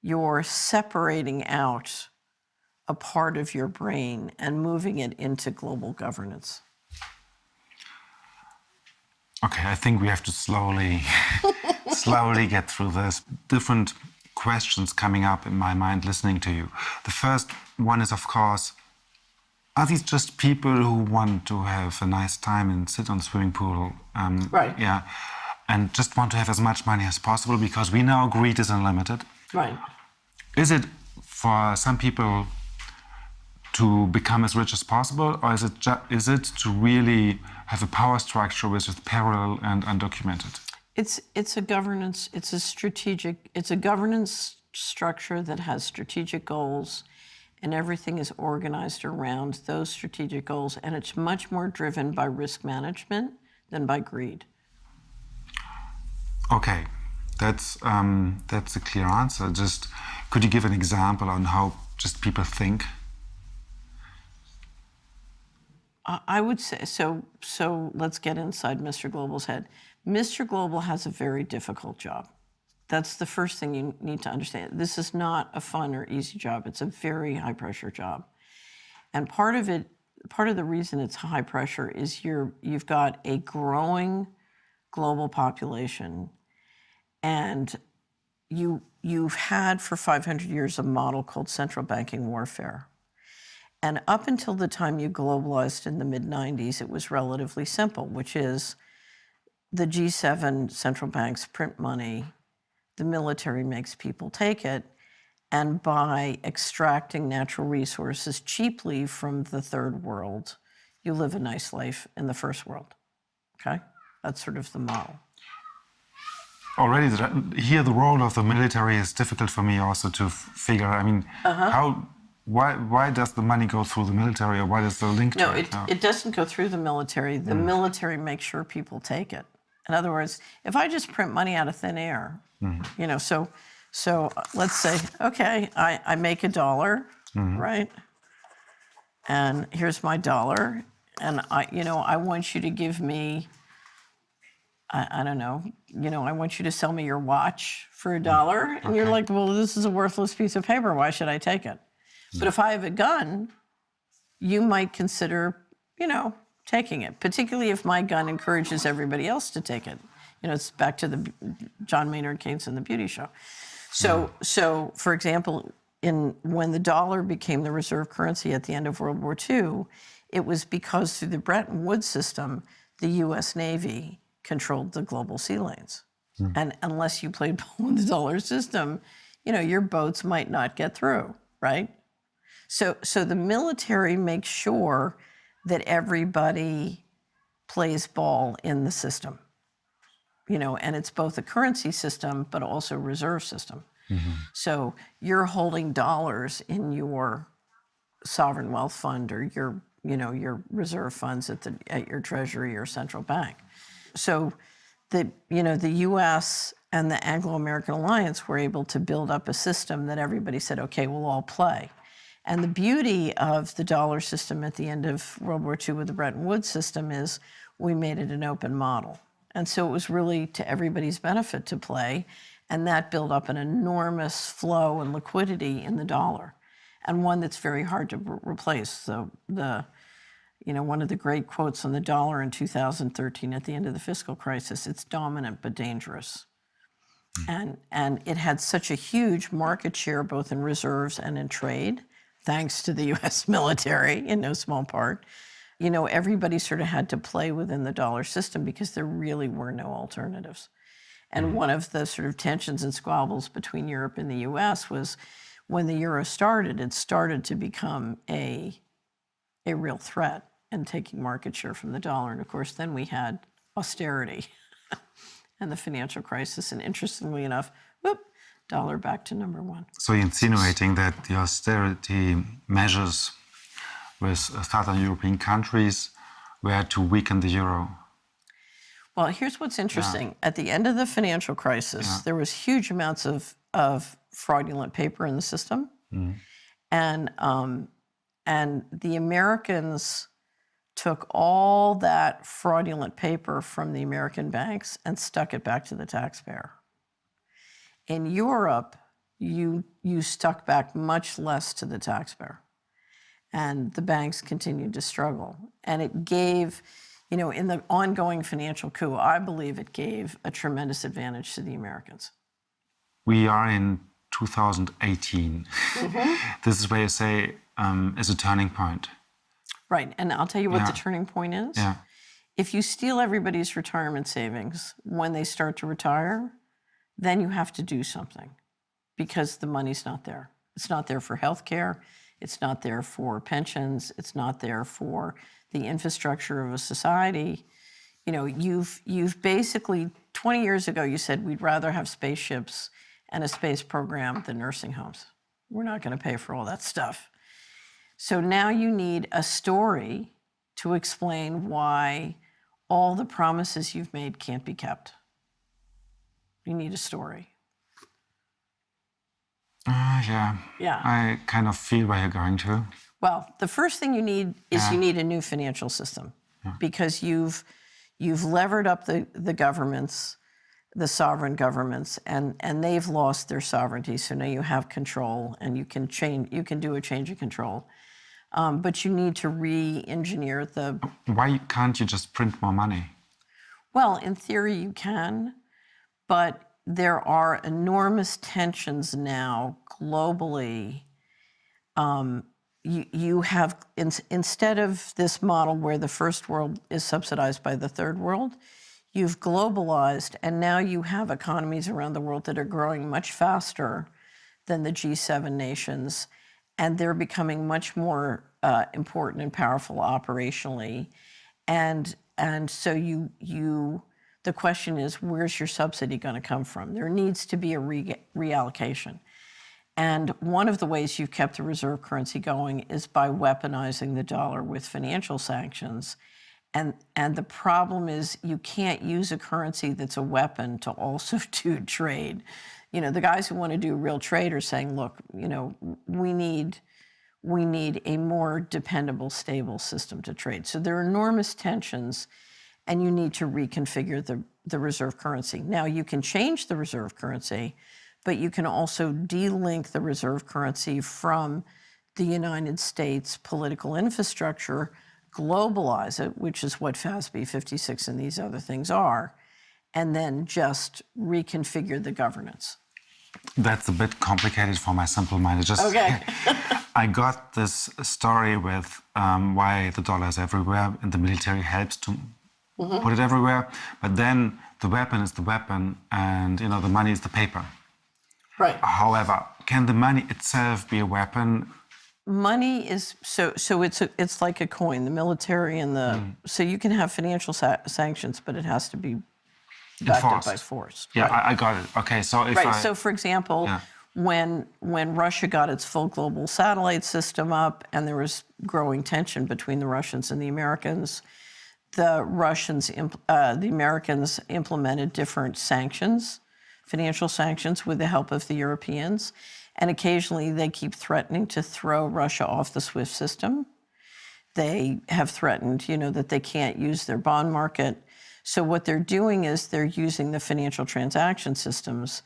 You're separating out a part of your brain and moving it into global governance. Okay, I think we have to slowly get through this. Different questions coming up in my mind listening to you. The first one is, of course, are these just people who want to have a nice time and sit on the swimming pool? Right. Yeah, and just want to have as much money as possible because we know greed is unlimited. Right. Is it for some people to become as rich as possible, or is it to really have a power structure which is parallel and undocumented? It's a governance. It's a governance structure that has strategic goals, and everything is organized around those strategic goals, and it's much more driven by risk management than by greed. Okay, that's a clear answer. Just could you give an example on how just people think? I would say, so let's get inside Mr. Global's head. Mr. Global has a very difficult job. That's the first thing you need to understand. This is not a fun or easy job. It's a very high pressure job. And part of the reason it's high pressure is you've got a growing global population, and you've had for 500 years a model called central banking warfare. And up until the time you globalized in the mid-90s, it was relatively simple, which is the G7 central banks print money, the military makes people take it, and by extracting natural resources cheaply from the third world, you live a nice life in the first world, okay? That's sort of the model. Already here, the role of the military is difficult for me also to figure. I mean, why does the money go through the military, or why does the link to it? No, it doesn't go through the military. The military makes sure people take it. In other words, if I just print money out of thin air, so let's say, okay, I make $1, right? And here's my dollar, and I want you to give me, I don't know, I want you to sell me your watch for $1, and you're like, well, this is a worthless piece of paper. Why should I take it? But if I have a gun, you might consider, taking it, particularly if my gun encourages everybody else to take it. It's back to the John Maynard Keynes and the Beauty Show. So for example, when the dollar became the reserve currency at the end of World War II, It was because through the Bretton Woods system, the U.S. Navy controlled the global sea lanes. And unless you played ball in the dollar system, your boats might not get through, right? So the military makes sure that everybody plays ball in the system, and it's both a currency system, but also a reserve system. So you're holding dollars in your sovereign wealth fund or your reserve funds at your treasury or central bank. So the U.S. and the Anglo-American alliance were able to build up a system that everybody said, okay, we'll all play. And the beauty of the dollar system at the end of World War II with the Bretton Woods system is we made it an open model. And so it was really to everybody's benefit to play, and that built up an enormous flow and liquidity in the dollar, and one that's very hard to replace. So one of the great quotes on the dollar in 2013 at the end of the fiscal crisis, it's dominant but dangerous. And it had such a huge market share both in reserves and in trade, thanks to the U.S. military in no small part. Everybody sort of had to play within the dollar system because there really were no alternatives. And one of the sort of tensions and squabbles between Europe and the U.S. was when the euro started, it started to become a real threat and taking market share from the dollar. And of course, then we had austerity and the financial crisis. And interestingly enough, dollar back to number one. So you're insinuating that the austerity measures with southern European countries were to weaken the euro? Well, here's what's interesting. At the end of the financial crisis, there was huge amounts of fraudulent paper in the system. And the Americans took all that fraudulent paper from the American banks and stuck it back to the taxpayer. In Europe, you stuck back much less to the taxpayer. And the banks continued to struggle. And it gave, in the ongoing financial coup, I believe it gave a tremendous advantage to the Americans. We are in 2018. This is where you say is a turning point. Right, and I'll tell you what the turning point is. Yeah. If you steal everybody's retirement savings when they start to retire, then you have to do something because the money's not there. It's not there for healthcare. It's not there for pensions. It's not there for the infrastructure of a society. You've basically, 20 years ago, you said we'd rather have spaceships and a space program than nursing homes. We're not going to pay for all that stuff. So now you need a story to explain why all the promises you've made can't be kept. You need a story. Yeah. I kind of feel where you're going to. Well, the first thing you need is you need a new financial system because you've levered up the governments, the sovereign governments, and they've lost their sovereignty. So now you have control, and you can do a change of control. But you need to re-engineer the... Why can't you just print more money? Well, in theory you can, but there are enormous tensions now globally. You have, instead of this model where the first world is subsidized by the third world, you've globalized, and now you have economies around the world that are growing much faster than the G7 nations, and they're becoming much more important and powerful operationally. And so the question is, where's your subsidy going to come from? There needs to be a reallocation. And one of the ways you've kept the reserve currency going is by weaponizing the dollar with financial sanctions. And the problem is you can't use a currency that's a weapon to also do trade. The guys who want to do real trade are saying, look, we need a more dependable, stable system to trade. So there are enormous tensions, and you need to reconfigure the reserve currency. Now, you can change the reserve currency, but you can also de-link the reserve currency from the United States political infrastructure, globalize it, which is what FASB 56 and these other things are, and then just reconfigure the governance. That's a bit complicated for my simple mind. It just, Okay. I got this story with why the dollar is everywhere and the military helps to put it everywhere. But then the weapon is the weapon and, you know, the money is the paper. Right. However, can the money itself be a weapon? Money is so it's like a coin. The military and the so you can have financial sanctions, but it has to be backed up by force. Yeah, Right. I got it. Okay, so if Right. So, for example, Yeah. when Russia got its full global satellite system up, and there was growing tension between the Russians and the Americans, the Americans implemented different sanctions, financial sanctions, with the help of the Europeans, and occasionally they keep threatening to throw Russia off the SWIFT system. They have threatened, you know, that they can't use their bond market. So what they're doing is they're using the financial transaction systems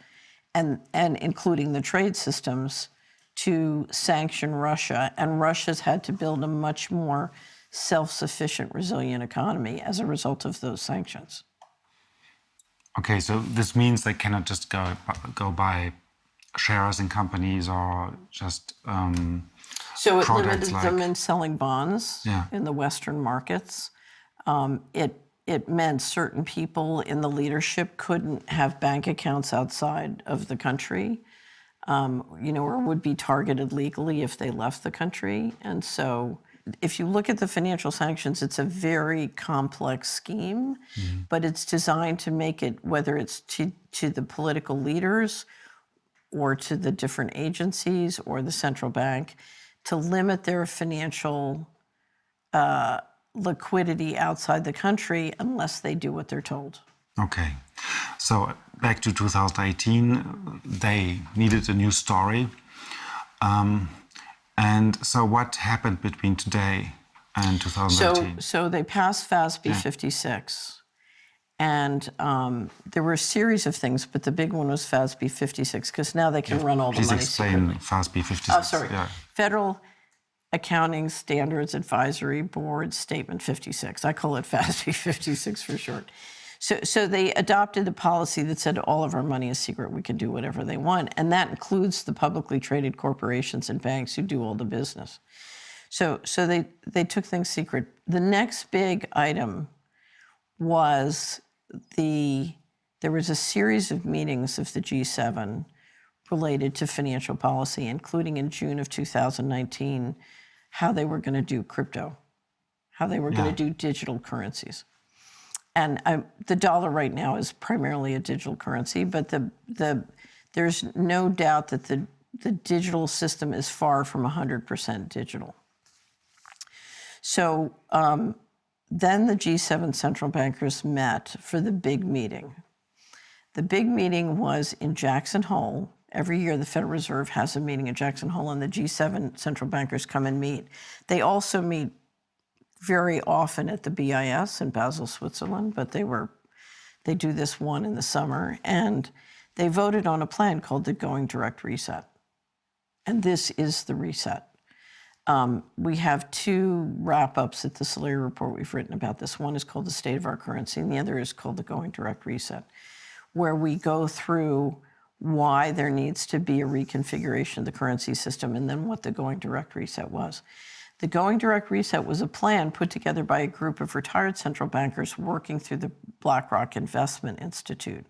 and including the trade systems to sanction Russia. And Russia's had to build a much more self-sufficient, resilient economy as a result of those sanctions. Okay, so this means they cannot just go buy shares in companies or just So it products limited them in selling bonds Yeah. in the Western markets. It meant certain people in the leadership couldn't have bank accounts outside of the country, you know, or would be targeted legally if they left the country. And so if you look at the financial sanctions, it's a very complex scheme, but it's designed to make it, whether it's to the political leaders or to the different agencies or the central bank, to limit their financial liquidity outside the country unless they do what they're told. Okay, so back to 2018, they needed a new story. And so what happened between today and 2018? So they passed FASB 56. And there were a series of things, but the big one was FASB 56, because now they can run all the Please money explain secretly. FASB 56. Oh, sorry. Yeah. Federal Accounting Standards Advisory Board Statement 56. I call it FASB 56 for short. So they adopted a policy that said all of our money is secret. We can do whatever they want. And that includes the publicly traded corporations and banks who do all the business. So they took things secret. The next big item was there was a series of meetings of the G7 related to financial policy, including in June of 2019, how they were going to do crypto, how they were going to do digital currencies. And the dollar right now is primarily a digital currency, but there's no doubt that the digital system is far from 100% digital. So then the G7 central bankers met for the big meeting. The big meeting was in Jackson Hole. Every year, the Federal Reserve has a meeting at Jackson Hole, and the G7 central bankers come and meet. They also meet very often at the BIS in Basel, Switzerland, but they do this one in the summer, and they voted on a plan called the Going Direct Reset. And this is the reset. We have two wrap-ups at the Solari report we've written about this. One is called The State of Our Currency, and the other is called the Going Direct Reset, where we go through why there needs to be a reconfiguration of the currency system and then what the Going Direct Reset was. The Going Direct Reset was a plan put together by a group of retired central bankers working through the BlackRock Investment Institute.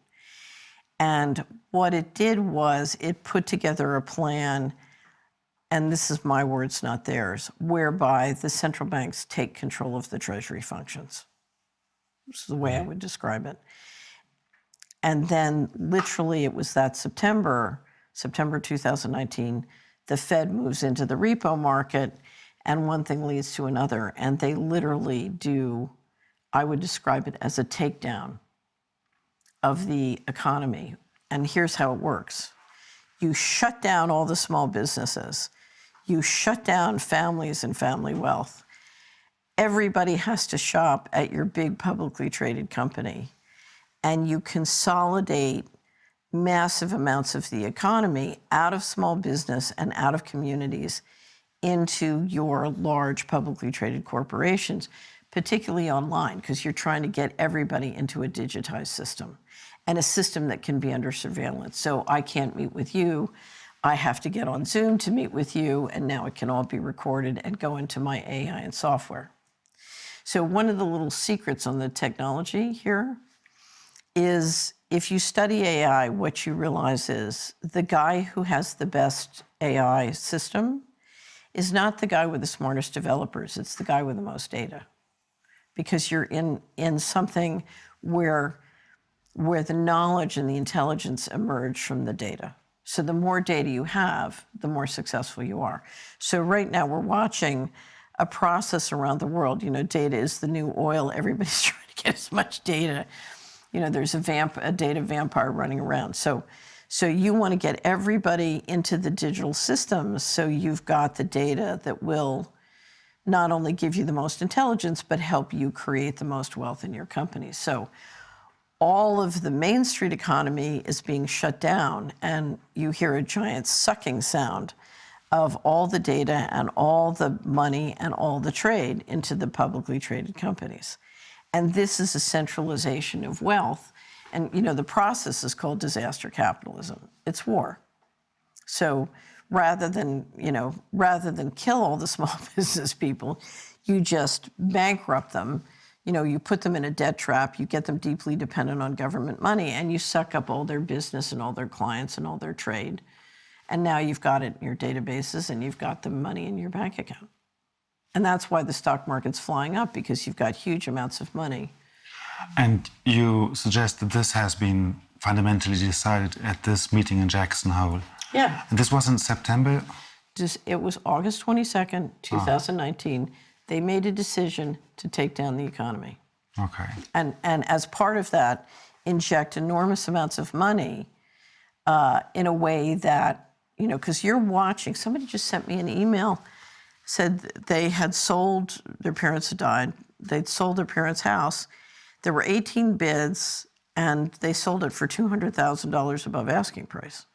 And what it did was it put together a plan, and this is my words, not theirs, whereby the central banks take control of the treasury functions. This is the way I would describe it. And then literally it was that September 2019, the Fed moves into the repo market, and one thing leads to another. And they literally do, I would describe it as a takedown of the economy. And here's how it works. You shut down all the small businesses. You shut down families and family wealth. Everybody has to shop at your big publicly traded company. And you consolidate massive amounts of the economy out of small business and out of communities into your large publicly traded corporations, particularly online, because you're trying to get everybody into a digitized system. and a system that can be under surveillance. So I can't meet with you. I have to get on Zoom to meet with you, and now it can all be recorded and go into my AI and software. So one of the little secrets on the technology here is if you study AI, what you realize is the guy who has the best AI system is not the guy with the smartest developers, it's the guy with the most data. Because you're in something where the knowledge and the intelligence emerge from the data. So the more data you have, the more successful you are. So right now we're watching a process around the world. You know, data is the new oil. Everybody's trying to get as much data. You know, there's a data vampire running around. So you want to get everybody into the digital systems so you've got the data that will not only give you the most intelligence, but help you create the most wealth in your company. So all of the Main Street economy is being shut down, and you hear a giant sucking sound of all the data and all the money and all the trade into the publicly traded companies. And this is a centralization of wealth. And, you know, the process is called disaster capitalism. It's war. So rather than kill all the small business people, you just bankrupt them. You know, you put them in a debt trap, you get them deeply dependent on government money, and you suck up all their business and all their clients and all their trade. And now you've got it in your databases and you've got the money in your bank account. And that's why the stock market's flying up, because you've got huge amounts of money. And you suggest that this has been fundamentally decided at this meeting in Jackson Hole. Yeah. And this was in September? It was August 22nd, 2019. They made a decision to take down the economy. Okay. And as part of that, inject enormous amounts of money in a way that, you know, because you're watching. Somebody just sent me an email, said they had sold, their parents had died, they'd sold their parents' house. There were 18 bids, and they sold it for $200,000 above asking price.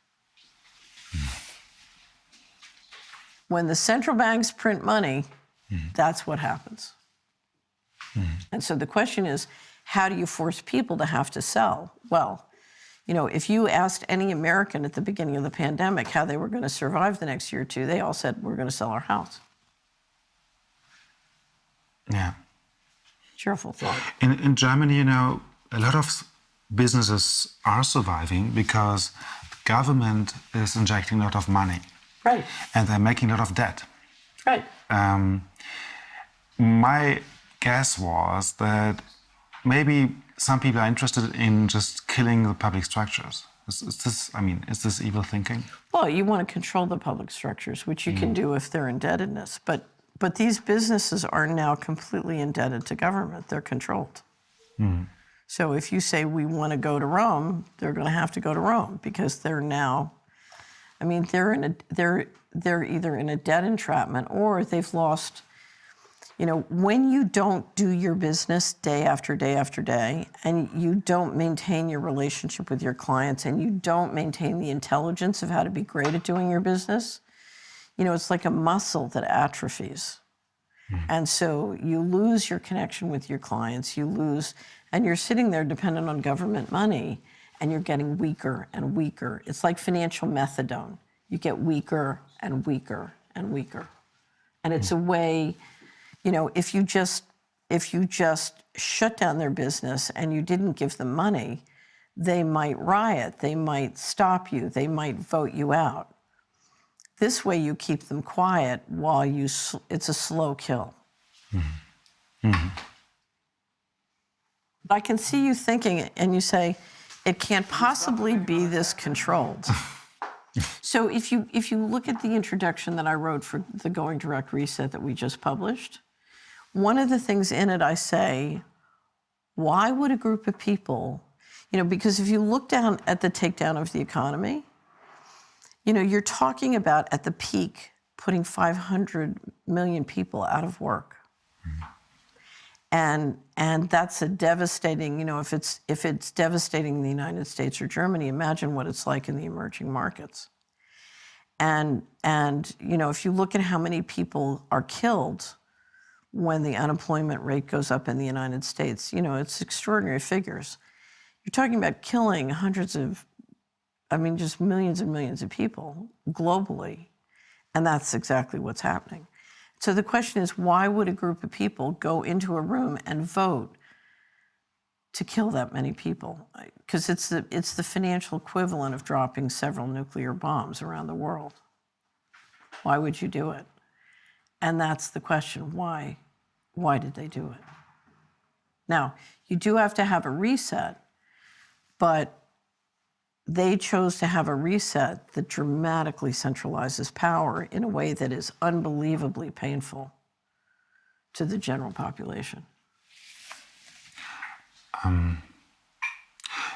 When the central banks print money, that's what happens. And so the question is, how do you force people to have to sell? Well, you know, if you asked any American at the beginning of the pandemic how they were going to survive the next year or two, they all said, we're going to sell our house. Yeah. Cheerful thought. In Germany, you know, a lot of businesses are surviving because the government is injecting a lot of money. Right. And they're making a lot of debt. Right. My guess was that maybe some people are interested in just killing the public structures. Is this evil thinking? Well, you want to control the public structures, which you can do if they're indebtedness. But these businesses are now completely indebted to government. They're controlled. So if you say we want to go to Rome, they're going to have to go to Rome because they're now, I mean, they're either in a debt entrapment or they've lost. You know, when you don't do your business day after day after day, and you don't maintain your relationship with your clients, and you don't maintain the intelligence of how to be great at doing your business, you know, it's like a muscle that atrophies. And so you lose your connection with your clients, and you're sitting there dependent on government money, and you're getting weaker and weaker. It's like financial methadone. You get weaker and weaker and weaker. And it's a way, you know, if you just shut down their business and you didn't give them money, they might riot, they might stop you, they might vote you out. This way you keep them quiet while it's a slow kill. But I can see you thinking, and you say, it can't possibly be this controlled. So if you look at the introduction that I wrote for the Going Direct Reset that we just published, one of the things in it I say, why would a group of people, you know, because if you look down at the takedown of the economy, you know, you're talking about at the peak putting 500 million people out of work. And that's a devastating, you know, if it's devastating in the United States or Germany, imagine what it's like in the emerging markets. And you know, if you look at how many people are killed when the unemployment rate goes up in the United States, you know, it's extraordinary figures. You're talking about killing hundreds of, just millions and millions of people globally. And that's exactly what's happening. So the question is, why would a group of people go into a room and vote to kill that many people? Because it's the financial equivalent of dropping several nuclear bombs around the world. Why would you do it? And that's the question, why? Why did they do it? Now, you do have to have a reset, but they chose to have a reset that dramatically centralizes power in a way that is unbelievably painful to the general population.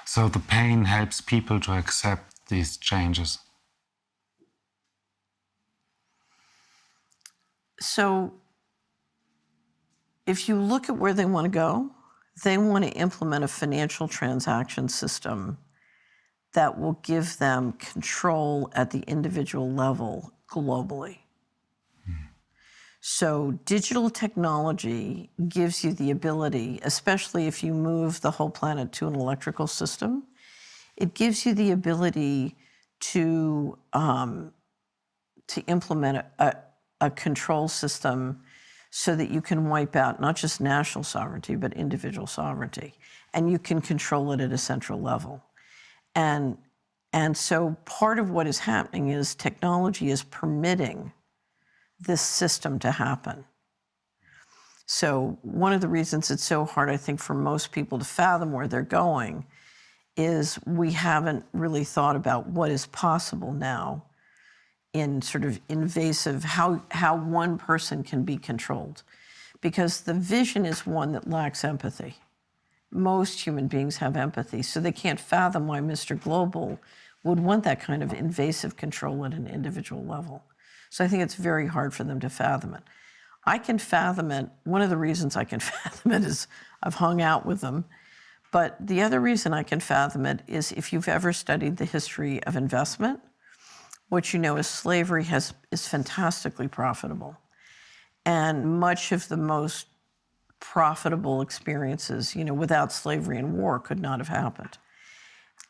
So the pain helps people to accept these changes. So if you look at where they want to go, they want to implement a financial transaction system that will give them control at the individual level globally. So digital technology gives you the ability, especially if you move the whole planet to an electrical system, it gives you the ability to implement a control system so that you can wipe out not just national sovereignty, but individual sovereignty. And you can control it at a central level. And so part of what is happening is technology is permitting this system to happen. So one of the reasons it's so hard, I think, for most people to fathom where they're going is we haven't really thought about what is possible now in sort of invasive, how one person can be controlled. Because the vision is one that lacks empathy. Most human beings have empathy, so they can't fathom why Mr. Global would want that kind of invasive control at an individual level. So I think it's very hard for them to fathom it. I can fathom it. One of the reasons I can fathom it is I've hung out with them. But the other reason I can fathom it is if you've ever studied the history of investment, what you know is slavery is fantastically profitable. And much of the most profitable experiences, without slavery and war could not have happened.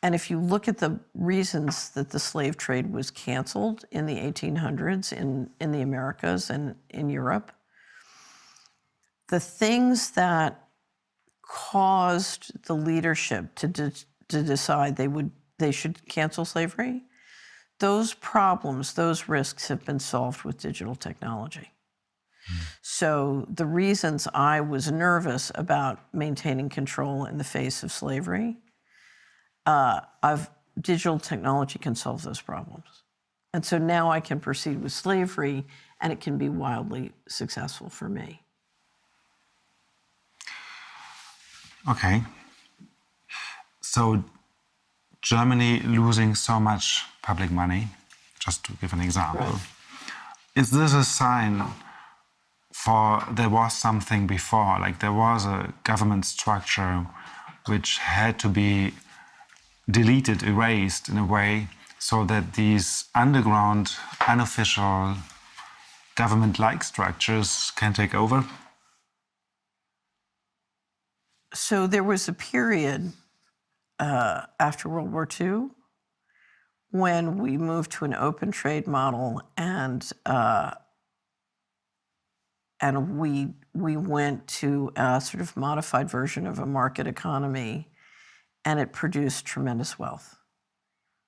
And if you look at the reasons that the slave trade was canceled in the 1800s in the Americas and in Europe, the things that caused the leadership to decide they should cancel slavery, those problems, those risks have been solved with digital technology. So the reasons I was nervous about maintaining control in the face of slavery, digital technology can solve those problems. And so now I can proceed with slavery and it can be wildly successful for me. Okay. So Germany losing so much public money, just to give an example, Right. Is this a sign for there was something before, like there was a government structure which had to be deleted, erased in a way so that these underground, unofficial, government-like structures can take over? So there was a period after World War II when we moved to an open trade model and we went to a sort of modified version of a market economy, and it produced tremendous wealth.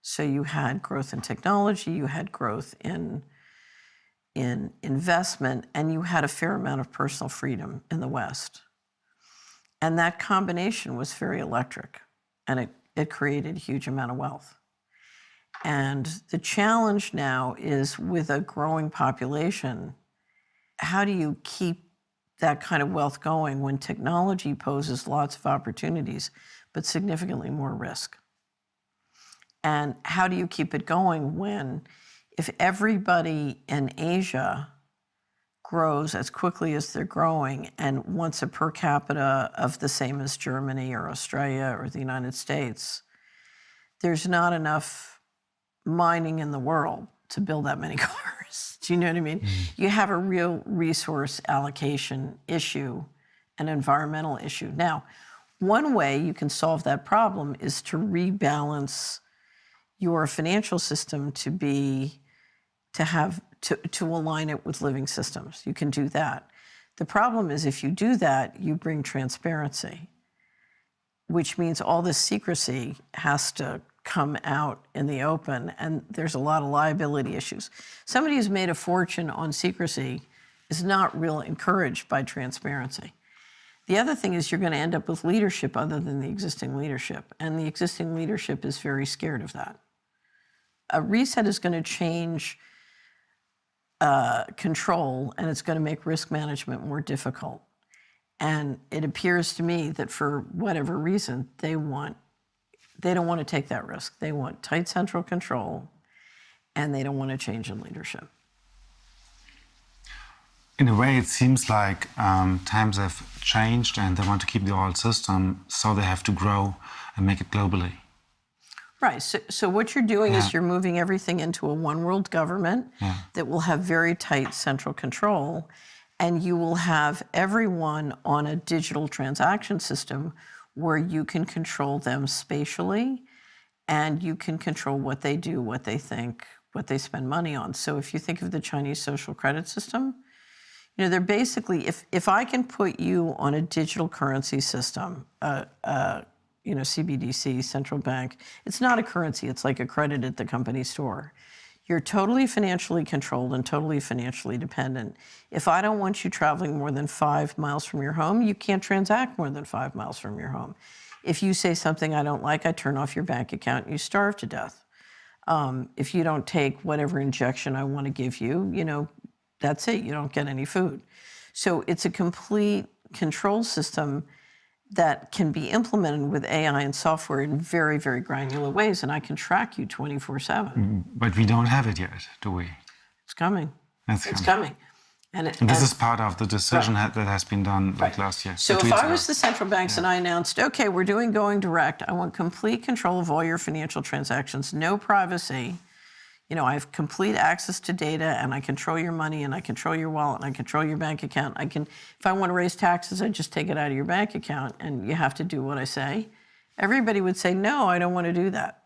So you had growth in technology, you had growth in investment, and you had a fair amount of personal freedom in the West. And that combination was very electric, and it created a huge amount of wealth. And the challenge now is with a growing population, how do you keep that kind of wealth going when technology poses lots of opportunities, but significantly more risk? And how do you keep it going when, if everybody in Asia grows as quickly as they're growing and wants a per capita of the same as Germany or Australia or the United States, there's not enough mining in the world to build that many cars. Do you know what I mean? You have a real resource allocation issue, an environmental issue. Now, One way you can solve that problem is to rebalance your financial system to align it with living systems. You can do that. The problem is if you do that, you bring transparency, which means all this secrecy has to come out in the open, and there's a lot of liability issues. Somebody who's made a fortune on secrecy is not real encouraged by transparency. The other thing is you're going to end up with leadership other than the existing leadership, and the existing leadership is very scared of that. A reset is going to change control, and it's going to make risk management more difficult. And it appears to me that for whatever reason, they don't want to take that risk. They want tight central control, and they don't want to change in leadership. In a way, it seems like times have changed and they want to keep the old system, so they have to grow and make it globally. Right. So what you're doing is you're moving everything into a one world government that will have very tight central control, and you will have everyone on a digital transaction system where you can control them spatially, and you can control what they do, what they think, what they spend money on. So if you think of the Chinese social credit system, they're basically, if I can put you on a digital currency system, CBDC, central bank, it's not a currency, it's like a credit at the company store. You're totally financially controlled and totally financially dependent. If I don't want you traveling more than 5 miles from your home, you can't transact more than 5 miles from your home. If you say something I don't like, I turn off your bank account and you starve to death. If you don't take whatever injection I want to give you, that's it, you don't get any food. So it's a complete control system that can be implemented with AI and software in very, very granular ways, and I can track you 24/7. But we don't have it yet, do we? It's coming. It's coming. And this is part of the decision that has been done last year. So if I was the central banks and I announced, okay, we're doing going direct, I want complete control of all your financial transactions, no privacy. I have complete access to data, and I control your money, and I control your wallet, and I control your bank account. If I want to raise taxes, I just take it out of your bank account, and you have to do what I say. Everybody would say, no, I don't want to do that.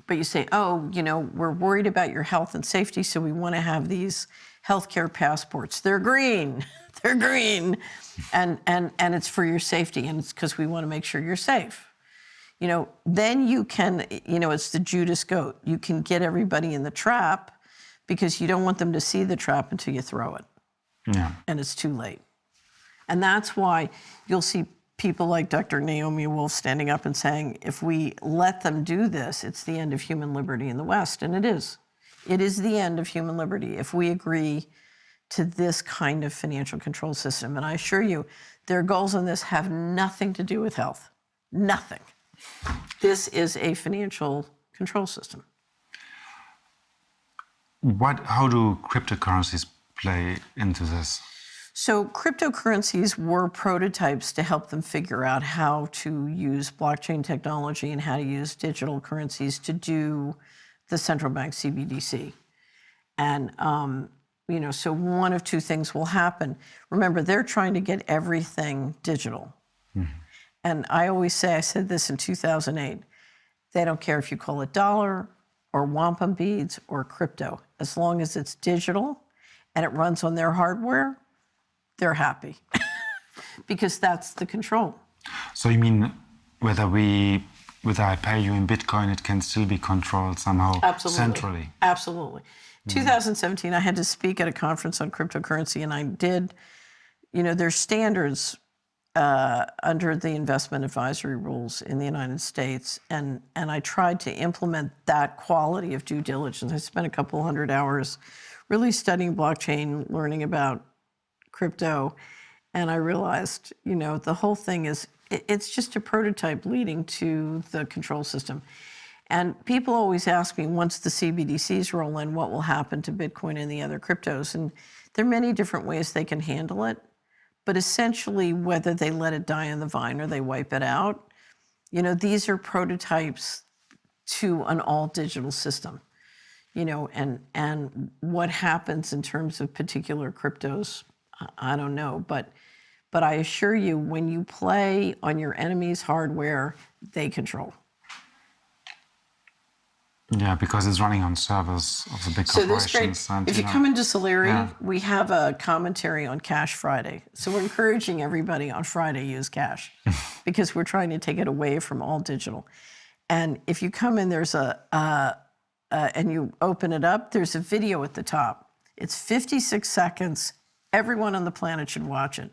But you say, we're worried about your health and safety, so we want to have these healthcare passports. They're green. They're green. And it's for your safety, and it's because we want to make sure you're safe. Then you can, it's the Judas goat. You can get everybody in the trap because you don't want them to see the trap until you throw it. Yeah. And it's too late. And that's why you'll see people like Dr. Naomi Wolf standing up and saying, if we let them do this, it's the end of human liberty in the West. And it is. It is the end of human liberty if we agree to this kind of financial control system. And I assure you, their goals on this have nothing to do with health. Nothing. This is a financial control system. How do cryptocurrencies play into this? So cryptocurrencies were prototypes to help them figure out how to use blockchain technology and how to use digital currencies to do the central bank CBDC. And, so one of two things will happen. Remember, they're trying to get everything digital. Mm-hmm. And I always say, I said this in 2008, they don't care if you call it dollar or wampum beads or crypto. As long as it's digital and it runs on their hardware, they're happy. Because that's the control. So you mean whether I pay you in Bitcoin, it can still be controlled somehow centrally? Absolutely. 2017, I had to speak at a conference on cryptocurrency, and I did, there's standards under the investment advisory rules in the United States, and I tried to implement that quality of due diligence. I spent a couple hundred hours really studying blockchain, learning about crypto, and I realized, the whole thing is, it's just a prototype leading to the control system. And people always ask me, once the CBDCs roll in, what will happen to Bitcoin and the other cryptos? And there are many different ways they can handle it. But essentially, whether they let it die on the vine or they wipe it out, these are prototypes to an all-digital system. And what happens in terms of particular cryptos, I don't know. But But I assure you, when you play on your enemy's hardware, they control. Yeah, because it's running on servers of the big So this corporations. great. And, If you know, come into Solari, yeah. we have a commentary on Cash Friday. So we're encouraging everybody on Friday use cash because we're trying to take it away from all digital. And if you come in, there's and you open it up, there's a video at the top. It's 56 seconds. Everyone on the planet should watch it.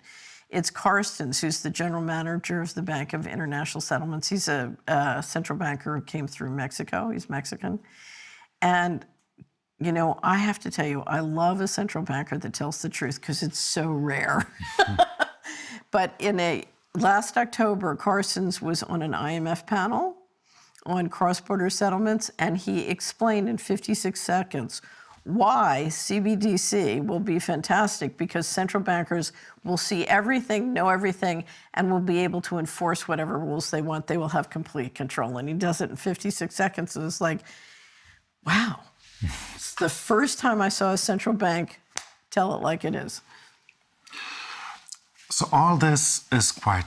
It's Carstens, who's the general manager of the Bank of International Settlements. He's a central banker who came through Mexico. He's Mexican. And, you know, I have to tell you, I love a central banker that tells the truth because it's so rare. But last October, Carstens was on an IMF panel on cross-border settlements, and he explained in 56 seconds why CBDC will be fantastic, because central bankers will see everything, know everything, and will be able to enforce whatever rules they want. They will have complete control. And he does it in 56 seconds. And it's like, wow. It's the first time I saw a central bank tell it like it is. So all this is quite,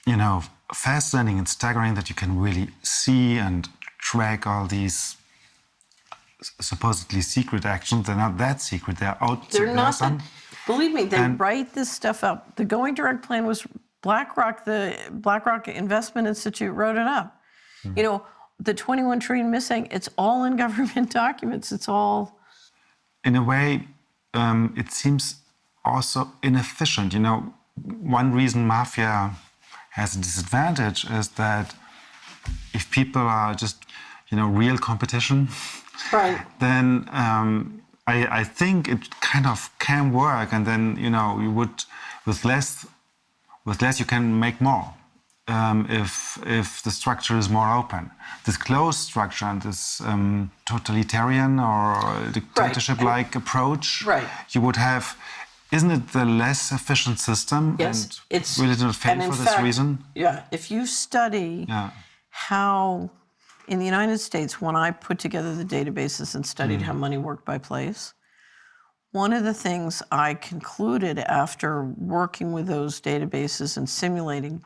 you know, fascinating and staggering that you can really see and track all these supposedly secret actions. They're not that secret. They're out. They're not that, believe me, they write this stuff up. The Going Direct plan was BlackRock, the BlackRock Investment Institute wrote it up. You know, the 21 trillion missing, it's all in government documents. It's all... In a way, it seems also inefficient. You know, one reason mafia has a disadvantage is that if people are just, you know, real competition, right, then I think it kind of can work, and then, you know, you would with less you can make more if the structure is more open. This closed structure and this totalitarian or dictatorship-like approach, you would have. Isn't it the less efficient system? Yes, and it's really not fail for this reason. Yeah, if you study how in the United States, when I put together the databases and studied how money worked by place, one of the things I concluded after working with those databases and simulating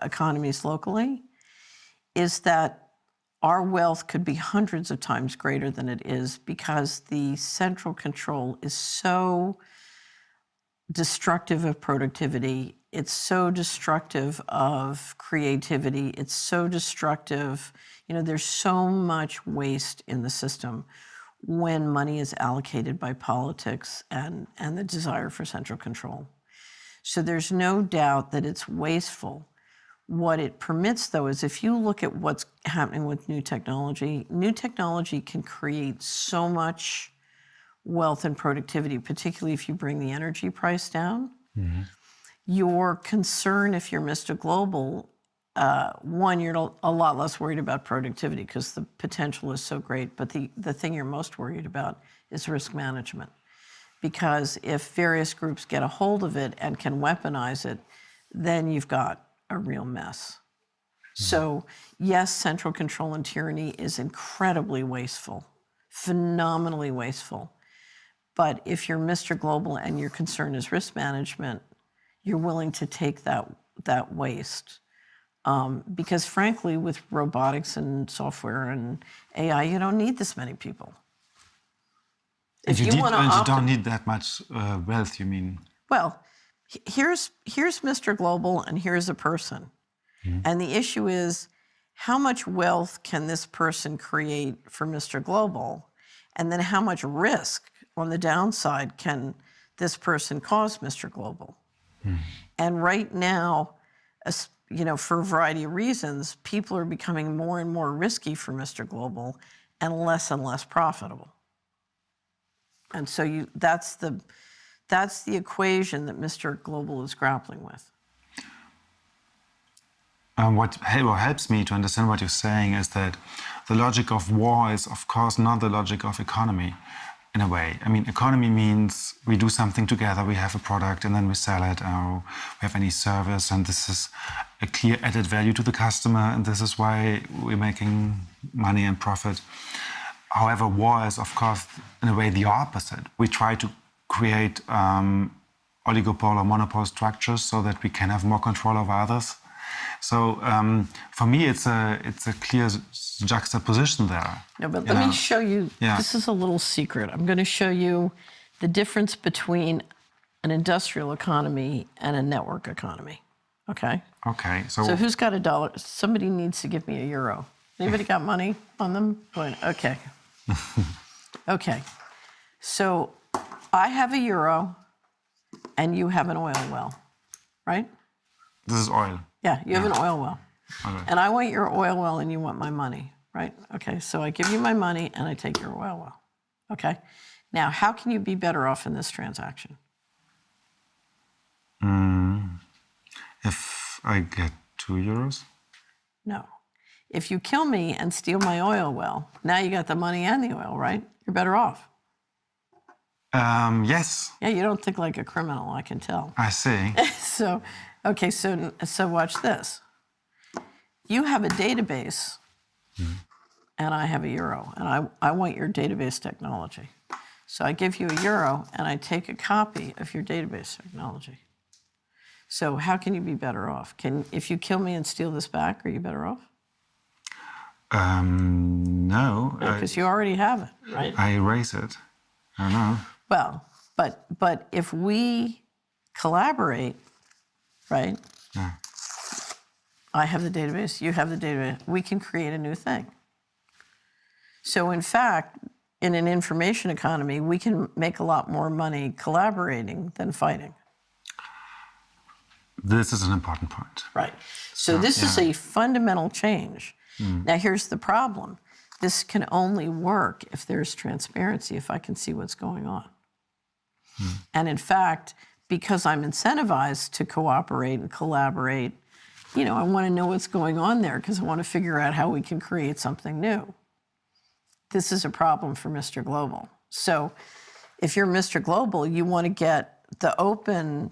economies locally is that our wealth could be hundreds of times greater than it is, because the central control is so destructive of productivity. It's so destructive of creativity. It's so destructive. You know, there's so much waste in the system when money is allocated by politics and the desire for central control. So there's no doubt that it's wasteful. What it permits, though, is if you look at what's happening with new technology can create so much wealth and productivity, particularly if you bring the energy price down. Your concern, if you're Mr. Global, one, you're a lot less worried about productivity because the potential is so great, but the thing you're most worried about is risk management. Because if various groups get a hold of it and can weaponize it, then you've got a real mess. So yes, central control and tyranny is incredibly wasteful, phenomenally wasteful. But if you're Mr. Global and your concern is risk management, you're willing to take that waste. Because frankly, with robotics and software and AI, you don't need this many people. If you don't need that much wealth, you mean? Well, here's Mr. Global and here's a person. And the issue is, how much wealth can this person create for Mr. Global? And then how much risk on the downside can this person cause Mr. Global? And right now, you know, for a variety of reasons, people are becoming more and more risky for Mr. Global and less profitable. And so that's the equation that Mr. Global is grappling with. What helps me to understand what you're saying is that the logic of war is, of course, not the logic of economy, in a way. I mean, economy means we do something together, we have a product, and then we sell it, or we have any service, and this is a clear added value to the customer, and this is why we're making money and profit. However, war is, of course, in a way, the opposite. We try to create oligopole or monopole structures so that we can have more control over others. So for me, it's a clear juxtaposition there. No, but let me show you. Yeah. This is a little secret. I'm going to show you the difference between an industrial economy and a network economy. Okay? Okay. So who's got $1? Somebody needs to give me a euro. Anybody got money on them? Okay. Okay. So I have a euro and you have an oil well, right? This is oil. Yeah, you have an oil well. Okay. And I want your oil well and you want my money, right? Okay, so I give you my money and I take your oil well. Okay? Now, how can you be better off in this transaction? If I get €2? No. If you kill me and steal my oil well, now you got the money and the oil, right? You're better off. Yes. Yeah, you don't think like a criminal, I can tell. I see. So, okay, so watch this. You have a database, and I have a euro, and I want your database technology. So I give you a euro, and I take a copy of your database technology. So how can you be better off? If you kill me and steal this back, are you better off? No. Because you already have it, right? I erase it. I don't know. Well, but if we collaborate, right? Yeah. I have the database, you have the database, we can create a new thing. So in fact, in an information economy, we can make a lot more money collaborating than fighting. This is an important point. Right. So this is a fundamental change. Now here's the problem. This can only work if there's transparency, if I can see what's going on. And in fact, because I'm incentivized to cooperate and collaborate, I want to know what's going on there because I want to figure out how we can create something new. This is a problem for Mr. Global. So if you're Mr. Global, you want to get the open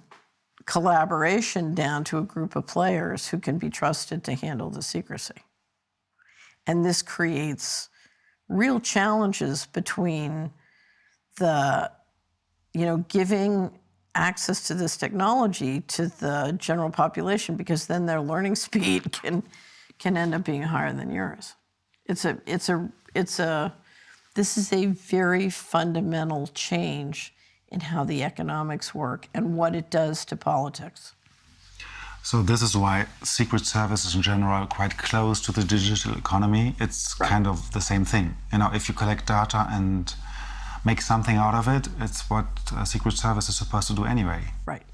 collaboration down to a group of players who can be trusted to handle the secrecy. And this creates real challenges between the, giving access to this technology to the general population, because then their learning speed can end up being higher than yours. This is a very fundamental change in how the economics work and what it does to politics. So this is why secret services in general are quite close to the digital economy. It's kind of the same thing. If you collect data and make something out of it, it's what a secret service is supposed to do anyway. Right.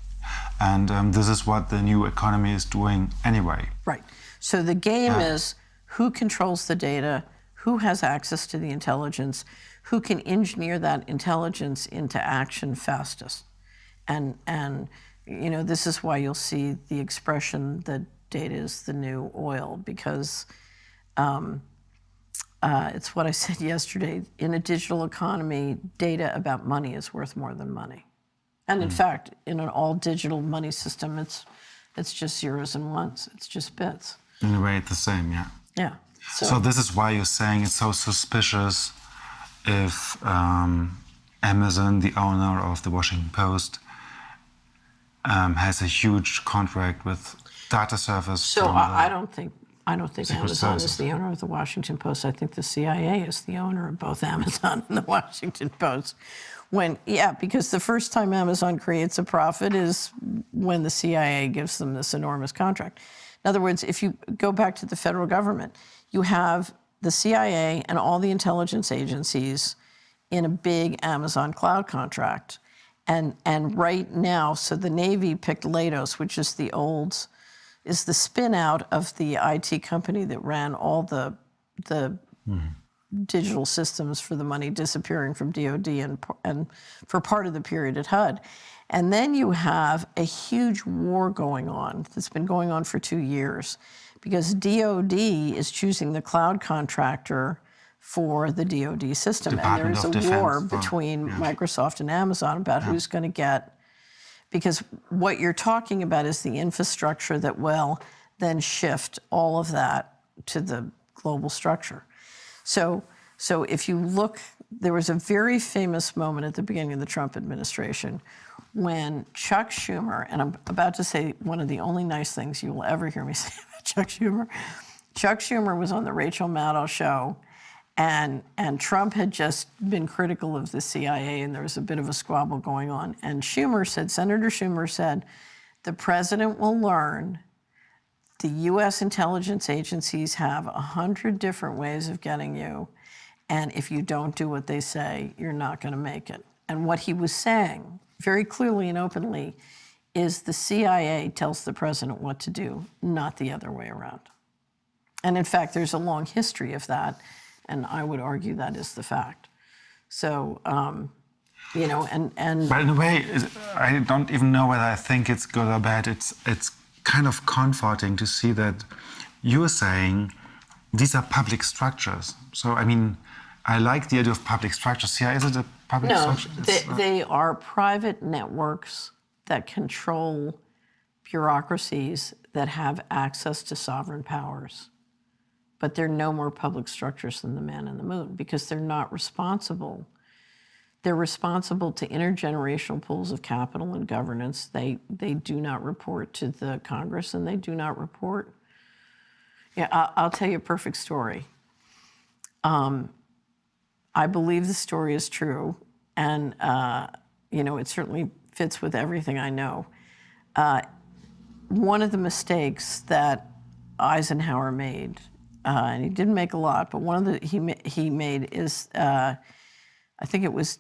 And this is what the new economy is doing anyway. Right. So the game is who controls the data, who has access to the intelligence, who can engineer that intelligence into action fastest. And this is why you'll see the expression that data is the new oil, because it's what I said yesterday. In a digital economy, data about money is worth more than money. And in fact, in an all-digital money system, it's just zeros and ones. It's just bits. In a way, it's the same, yeah. Yeah. So this is why you're saying it's so suspicious if Amazon, the owner of the Washington Post, has a huge contract with data service. So I don't think Amazon is services. the owner of the Washington Post. I think the CIA is the owner of both Amazon and the Washington Post. Because the first time Amazon creates a profit is when the CIA gives them this enormous contract. In other words, if you go back to the federal government, you have the CIA and all the intelligence agencies in a big Amazon cloud contract. And right now, so the Navy picked Leidos, which is is the spin out of the IT company that ran all the digital systems for the money disappearing from DOD and for part of the period at HUD. And then you have a huge war going on that's been going on for 2 years because DOD is choosing the cloud contractor for the DOD system. Department and of there's a Defense, war between Microsoft and Amazon about who's going to get, because what you're talking about is the infrastructure that will then shift all of that to the global structure. So if you look, there was a very famous moment at the beginning of the Trump administration when Chuck Schumer, and I'm about to say one of the only nice things you will ever hear me say about Chuck Schumer. Chuck Schumer was on the Rachel Maddow show, and Trump had just been critical of the CIA, and there was a bit of a squabble going on. And Senator Schumer said, the president will learn the U.S. intelligence agencies have 100 different ways of getting you, and if you don't do what they say, you're not going to make it. And what he was saying, very clearly and openly, is the CIA tells the president what to do, not the other way around. And in fact, there's a long history of that, and I would argue that is the fact. So, you know, and But in a way, I don't even know whether I think it's good or bad. It's kind of comforting to see that you're saying these are public structures. So, I mean, I like the idea of public structures. Yeah, is it a public structure? They are private networks that control bureaucracies that have access to sovereign powers. But they're no more public structures than the man in the moon because they're not responsible. They're responsible to intergenerational pools of capital and governance. They do not report to the Congress, and they do not report. Yeah, I'll tell you a perfect story. I believe the story is true, and you know, it certainly fits with everything I know. One of the mistakes that Eisenhower made, and he didn't make a lot, but one of the he made is, I think it was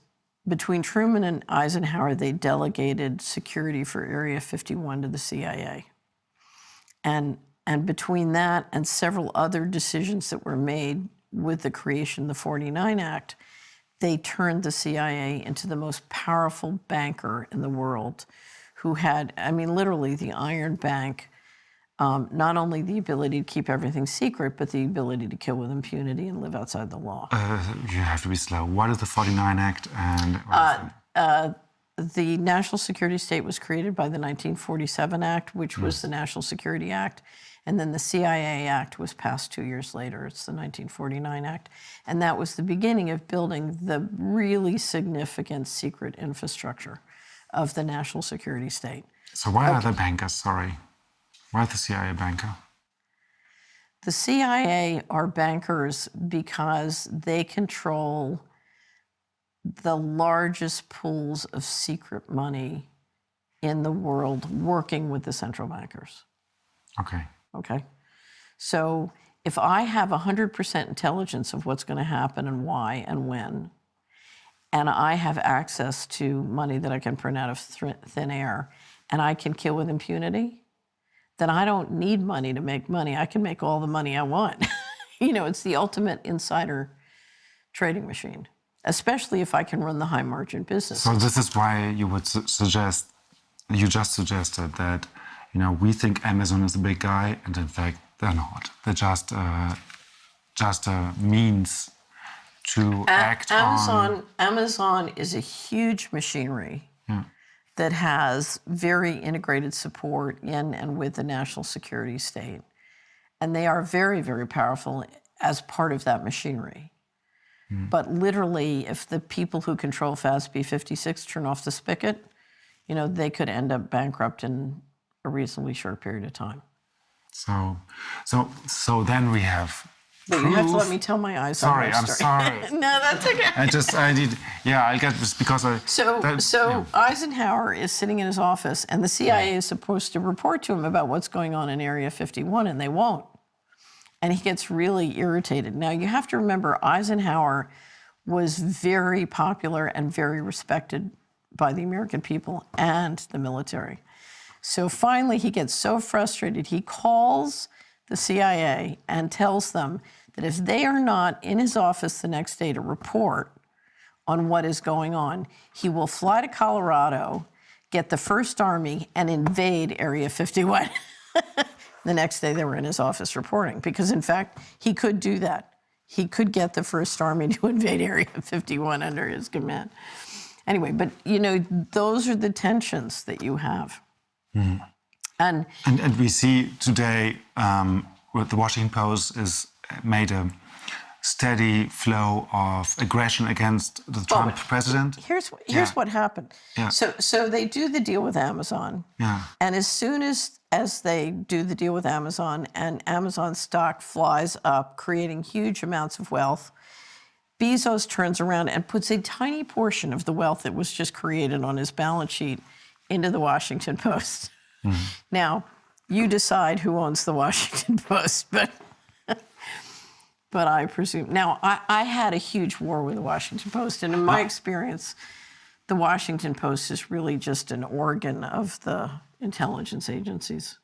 between Truman and Eisenhower, they delegated security for Area 51 to the CIA. And between that and several other decisions that were made with the creation of the 49 Act, they turned the CIA into the most powerful banker in the world who had, I mean, literally the Iron Bank, not only the ability to keep everything secret, but the ability to kill with impunity and live outside the law. You have to be slow. What is the 49 Act and what is The National Security State was created by the 1947 Act, which was the National Security Act. And then the CIA Act was passed 2 years later. It's the 1949 Act. And that was the beginning of building the really significant secret infrastructure of the national security state. So why are the bankers, sorry? Why is the CIA a banker? The CIA are bankers because they control the largest pools of secret money in the world working with the central bankers. Okay. Okay? So if I have 100% intelligence of what's going to happen and why and when, and I have access to money that I can print out of thin air, and I can kill with impunity, then I don't need money to make money. I can make all the money I want. You know, it's the ultimate insider trading machine, especially if I can run the high margin business. So this is why you would suggest, you just suggested that, you know, we think Amazon is a big guy, and in fact, they're not. They're just a means to act on. Amazon is a huge machinery that has very integrated support in and with the national security state. And they are very, very powerful as part of that machinery. But literally, if the people who control FASB 56 turn off the spigot, you know, they could end up bankrupt in a reasonably short period of time. So then we have. But you have to let me tell my eyes. Sorry, I'm sorry. No, that's okay. I get this because I. So Eisenhower is sitting in his office, and the CIA is supposed to report to him about what's going on in Area 51, and they won't. And he gets really irritated. Now, you have to remember, Eisenhower was very popular and very respected by the American people and the military. So finally, he gets so frustrated, he calls the CIA and tells them that if they are not in his office the next day to report on what is going on, he will fly to Colorado, get the First Army, and invade Area 51. The next day, they were in his office reporting, because, in fact, he could do that. He could get the First Army to invade Area 51 under his command. Anyway, but, you know, those are the tensions that you have. And we see today, with the Washington Post is made steady flow of aggression against the Trump president. Here's what happened. Yeah. So they do the deal with Amazon. Yeah. And as soon as they do the deal with Amazon and Amazon stock flies up, creating huge amounts of wealth, Bezos turns around and puts a tiny portion of the wealth that was just created on his balance sheet into the Washington Post. Mm-hmm. Now, you decide who owns the Washington Post, but I presume. Now, I had a huge war with the Washington Post, and in my experience, the Washington Post is really just an organ of the intelligence agencies.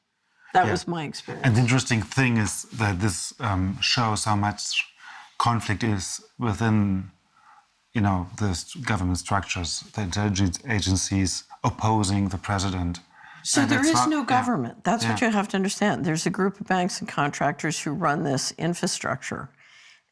That was my experience. And the interesting thing is that this shows how much conflict is within, the government structures, the intelligence agencies opposing the president. So there is no government. That's what you have to understand. There's a group of banks and contractors who run this infrastructure.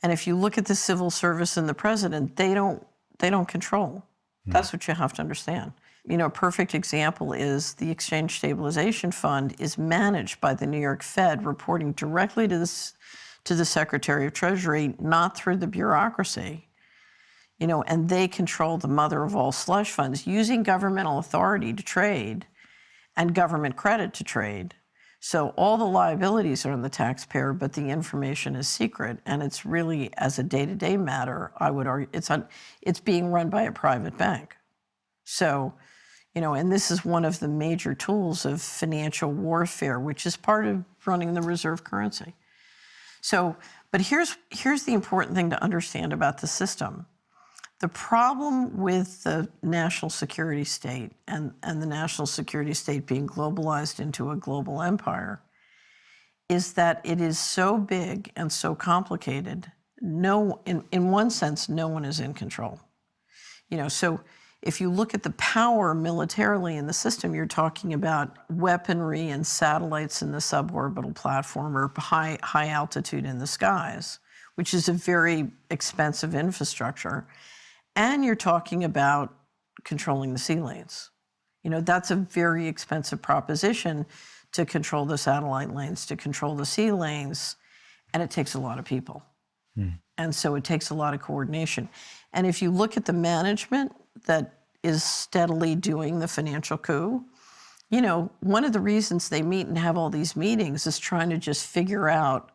And if you look at the civil service and the president, they don't control. That's what you have to understand. A perfect example is the Exchange Stabilization Fund is managed by the New York Fed, reporting directly to the Secretary of Treasury, not through the bureaucracy. And they control the mother of all slush funds, using governmental authority to trade and government credit to trade. So all the liabilities are on the taxpayer, but the information is secret. And it's really, as a day-to-day matter, I would argue, it's being run by a private bank. So, and this is one of the major tools of financial warfare, which is part of running the reserve currency. So, but here's the important thing to understand about the system. The problem with the national security state and the national security state being globalized into a global empire is that it is so big and so complicated, in one sense, no one is in control. So if you look at the power militarily in the system, you're talking about weaponry and satellites in the suborbital platform or high altitude in the skies, which is a very expensive infrastructure. And you're talking about controlling the sea lanes. That's a very expensive proposition to control the satellite lanes, to control the sea lanes, and it takes a lot of people. And so it takes a lot of coordination. And if you look at the management that is steadily doing the financial coup, one of the reasons they meet and have all these meetings is trying to just figure out,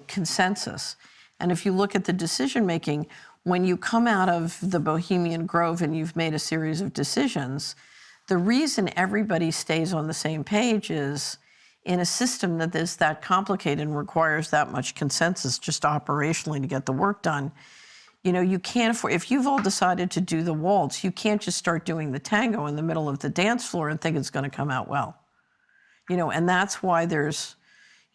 consensus. And if you look at the decision-making, when you come out of the Bohemian Grove and you've made a series of decisions, the reason everybody stays on the same page is in a system that is that complicated and requires that much consensus just operationally to get the work done. You can't afford, if you've all decided to do the waltz, you can't just start doing the tango in the middle of the dance floor and think it's going to come out well. And that's why there's,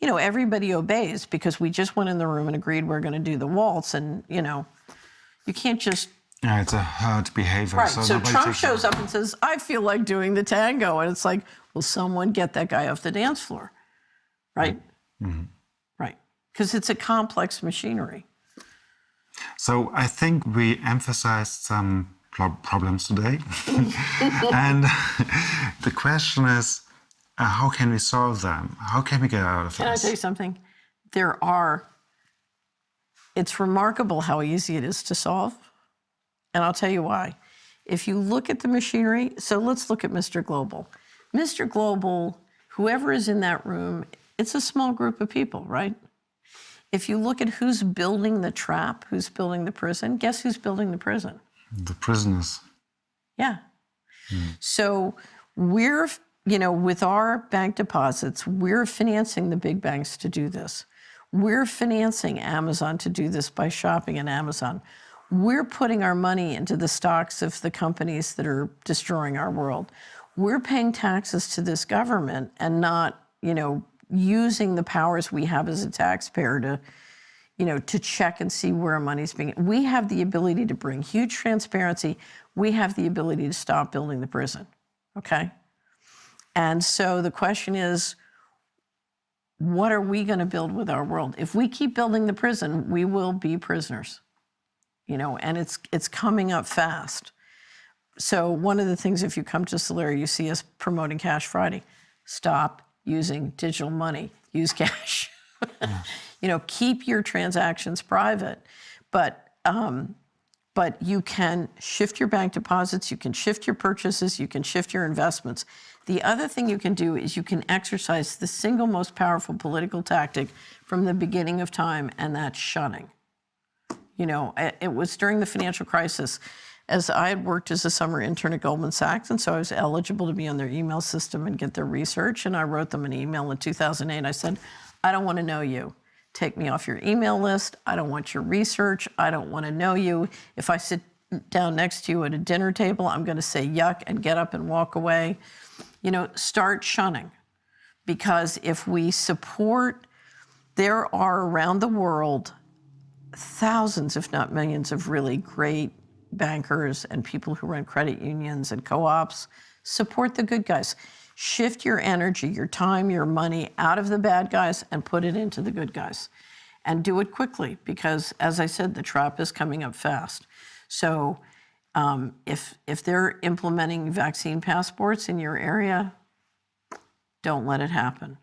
everybody obeys because we just went in the room and agreed we're going to do the waltz and, you can't just... Yeah, it's a herd behavior. Right, so Trump shows up and says, I feel like doing the tango. And it's like, will someone get that guy off the dance floor? Right? Mm-hmm. Right. Because it's a complex machinery. So I think we emphasized some problems today. And the question is, how can we solve them? How can we get out of this? Can I tell you something? It's remarkable how easy it is to solve. And I'll tell you why. If you look at the machinery, so let's look at Mr. Global. Mr. Global, whoever is in that room, it's a small group of people, right? If you look at who's building the trap, who's building the prison, guess who's building the prison? The prisoners. Yeah. So we're, with our bank deposits, we're financing the big banks to do this. We're financing Amazon to do this by shopping at Amazon. We're putting our money into the stocks of the companies that are destroying our world. We're paying taxes to this government and not, using the powers we have as a taxpayer to check and see where our money's being. We have the ability to bring huge transparency. We have the ability to stop building the prison, okay? And so the question is, what are we going to build with our world? If we keep building the prison, we will be prisoners, and it's coming up fast. So one of the things, if you come to Solera, you see us promoting Cash Friday. Stop using digital money. Use cash. Keep your transactions private, but you can shift your bank deposits, you can shift your purchases, you can shift your investments. The other thing you can do is you can exercise the single most powerful political tactic from the beginning of time, and that's shunning. It was during the financial crisis, as I had worked as a summer intern at Goldman Sachs, and so I was eligible to be on their email system and get their research, and I wrote them an email in 2008. I said, I don't want to know you. Take me off your email list. I don't want your research. I don't want to know you. If I sit down next to you at a dinner table, I'm going to say yuck and get up and walk away. Start shunning. Because if we support, there are around the world thousands, if not millions, of really great bankers and people who run credit unions and co-ops. Support the good guys. Shift your energy, your time, your money out of the bad guys and put it into the good guys. And do it quickly because, as I said, the trap is coming up fast. So if they're implementing vaccine passports in your area, don't let it happen.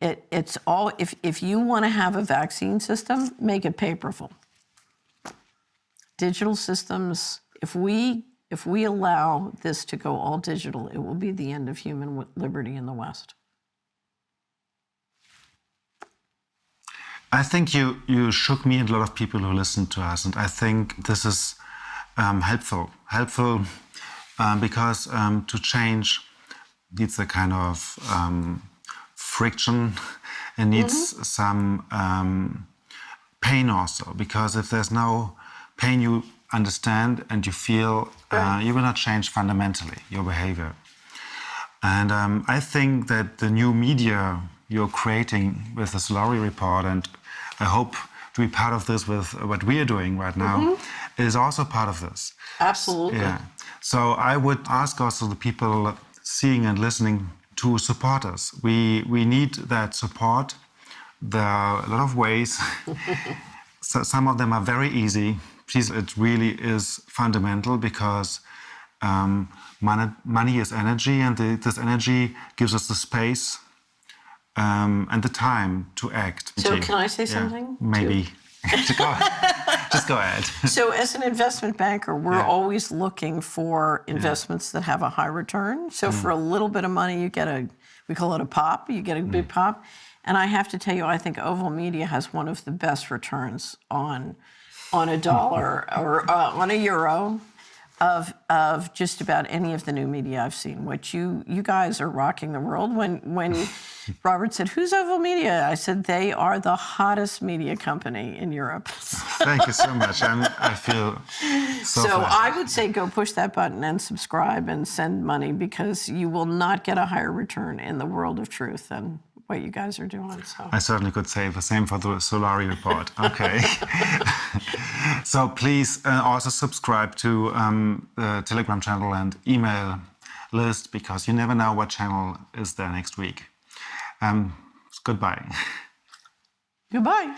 It's all, if you want to have a vaccine system, make it paperful. Digital systems, if we allow this to go all digital, it will be the end of human liberty in the West. I think you shook me and a lot of people who listened to us, and I think this is helpful because to change needs a kind of friction. It needs some pain also, because if there's no pain, you understand and you feel, you will not change fundamentally your behavior. And I think that the new media you're creating with the Solari report, and I hope to be part of this with what we are doing right now, is also part of this. Absolutely. Yeah. So I would ask also the people seeing and listening to support us. We need that support. There are a lot of ways. So some of them are very easy. Please, it really is fundamental because money is energy, and this energy gives us the space and the time to act. So can I say something? Maybe. Just go ahead. So as an investment banker, we're always looking for investments that have a high return. So for a little bit of money, you get we call it a pop, you get a big pop. And I have to tell you, I think Oval Media has one of the best returns on a dollar or on a euro of just about any of the new media I've seen, which you guys are rocking the world. When Robert said, who's Oval Media? I said, they are the hottest media company in Europe. Thank you so much. I feel so flattered. I would say go push that button and subscribe and send money, because you will not get a higher return in the world of truth than what you guys are doing. So I certainly could say the same for the Solari report. Okay. So please also subscribe to the Telegram channel and email list, because you never know what channel is there next week. Goodbye. Goodbye.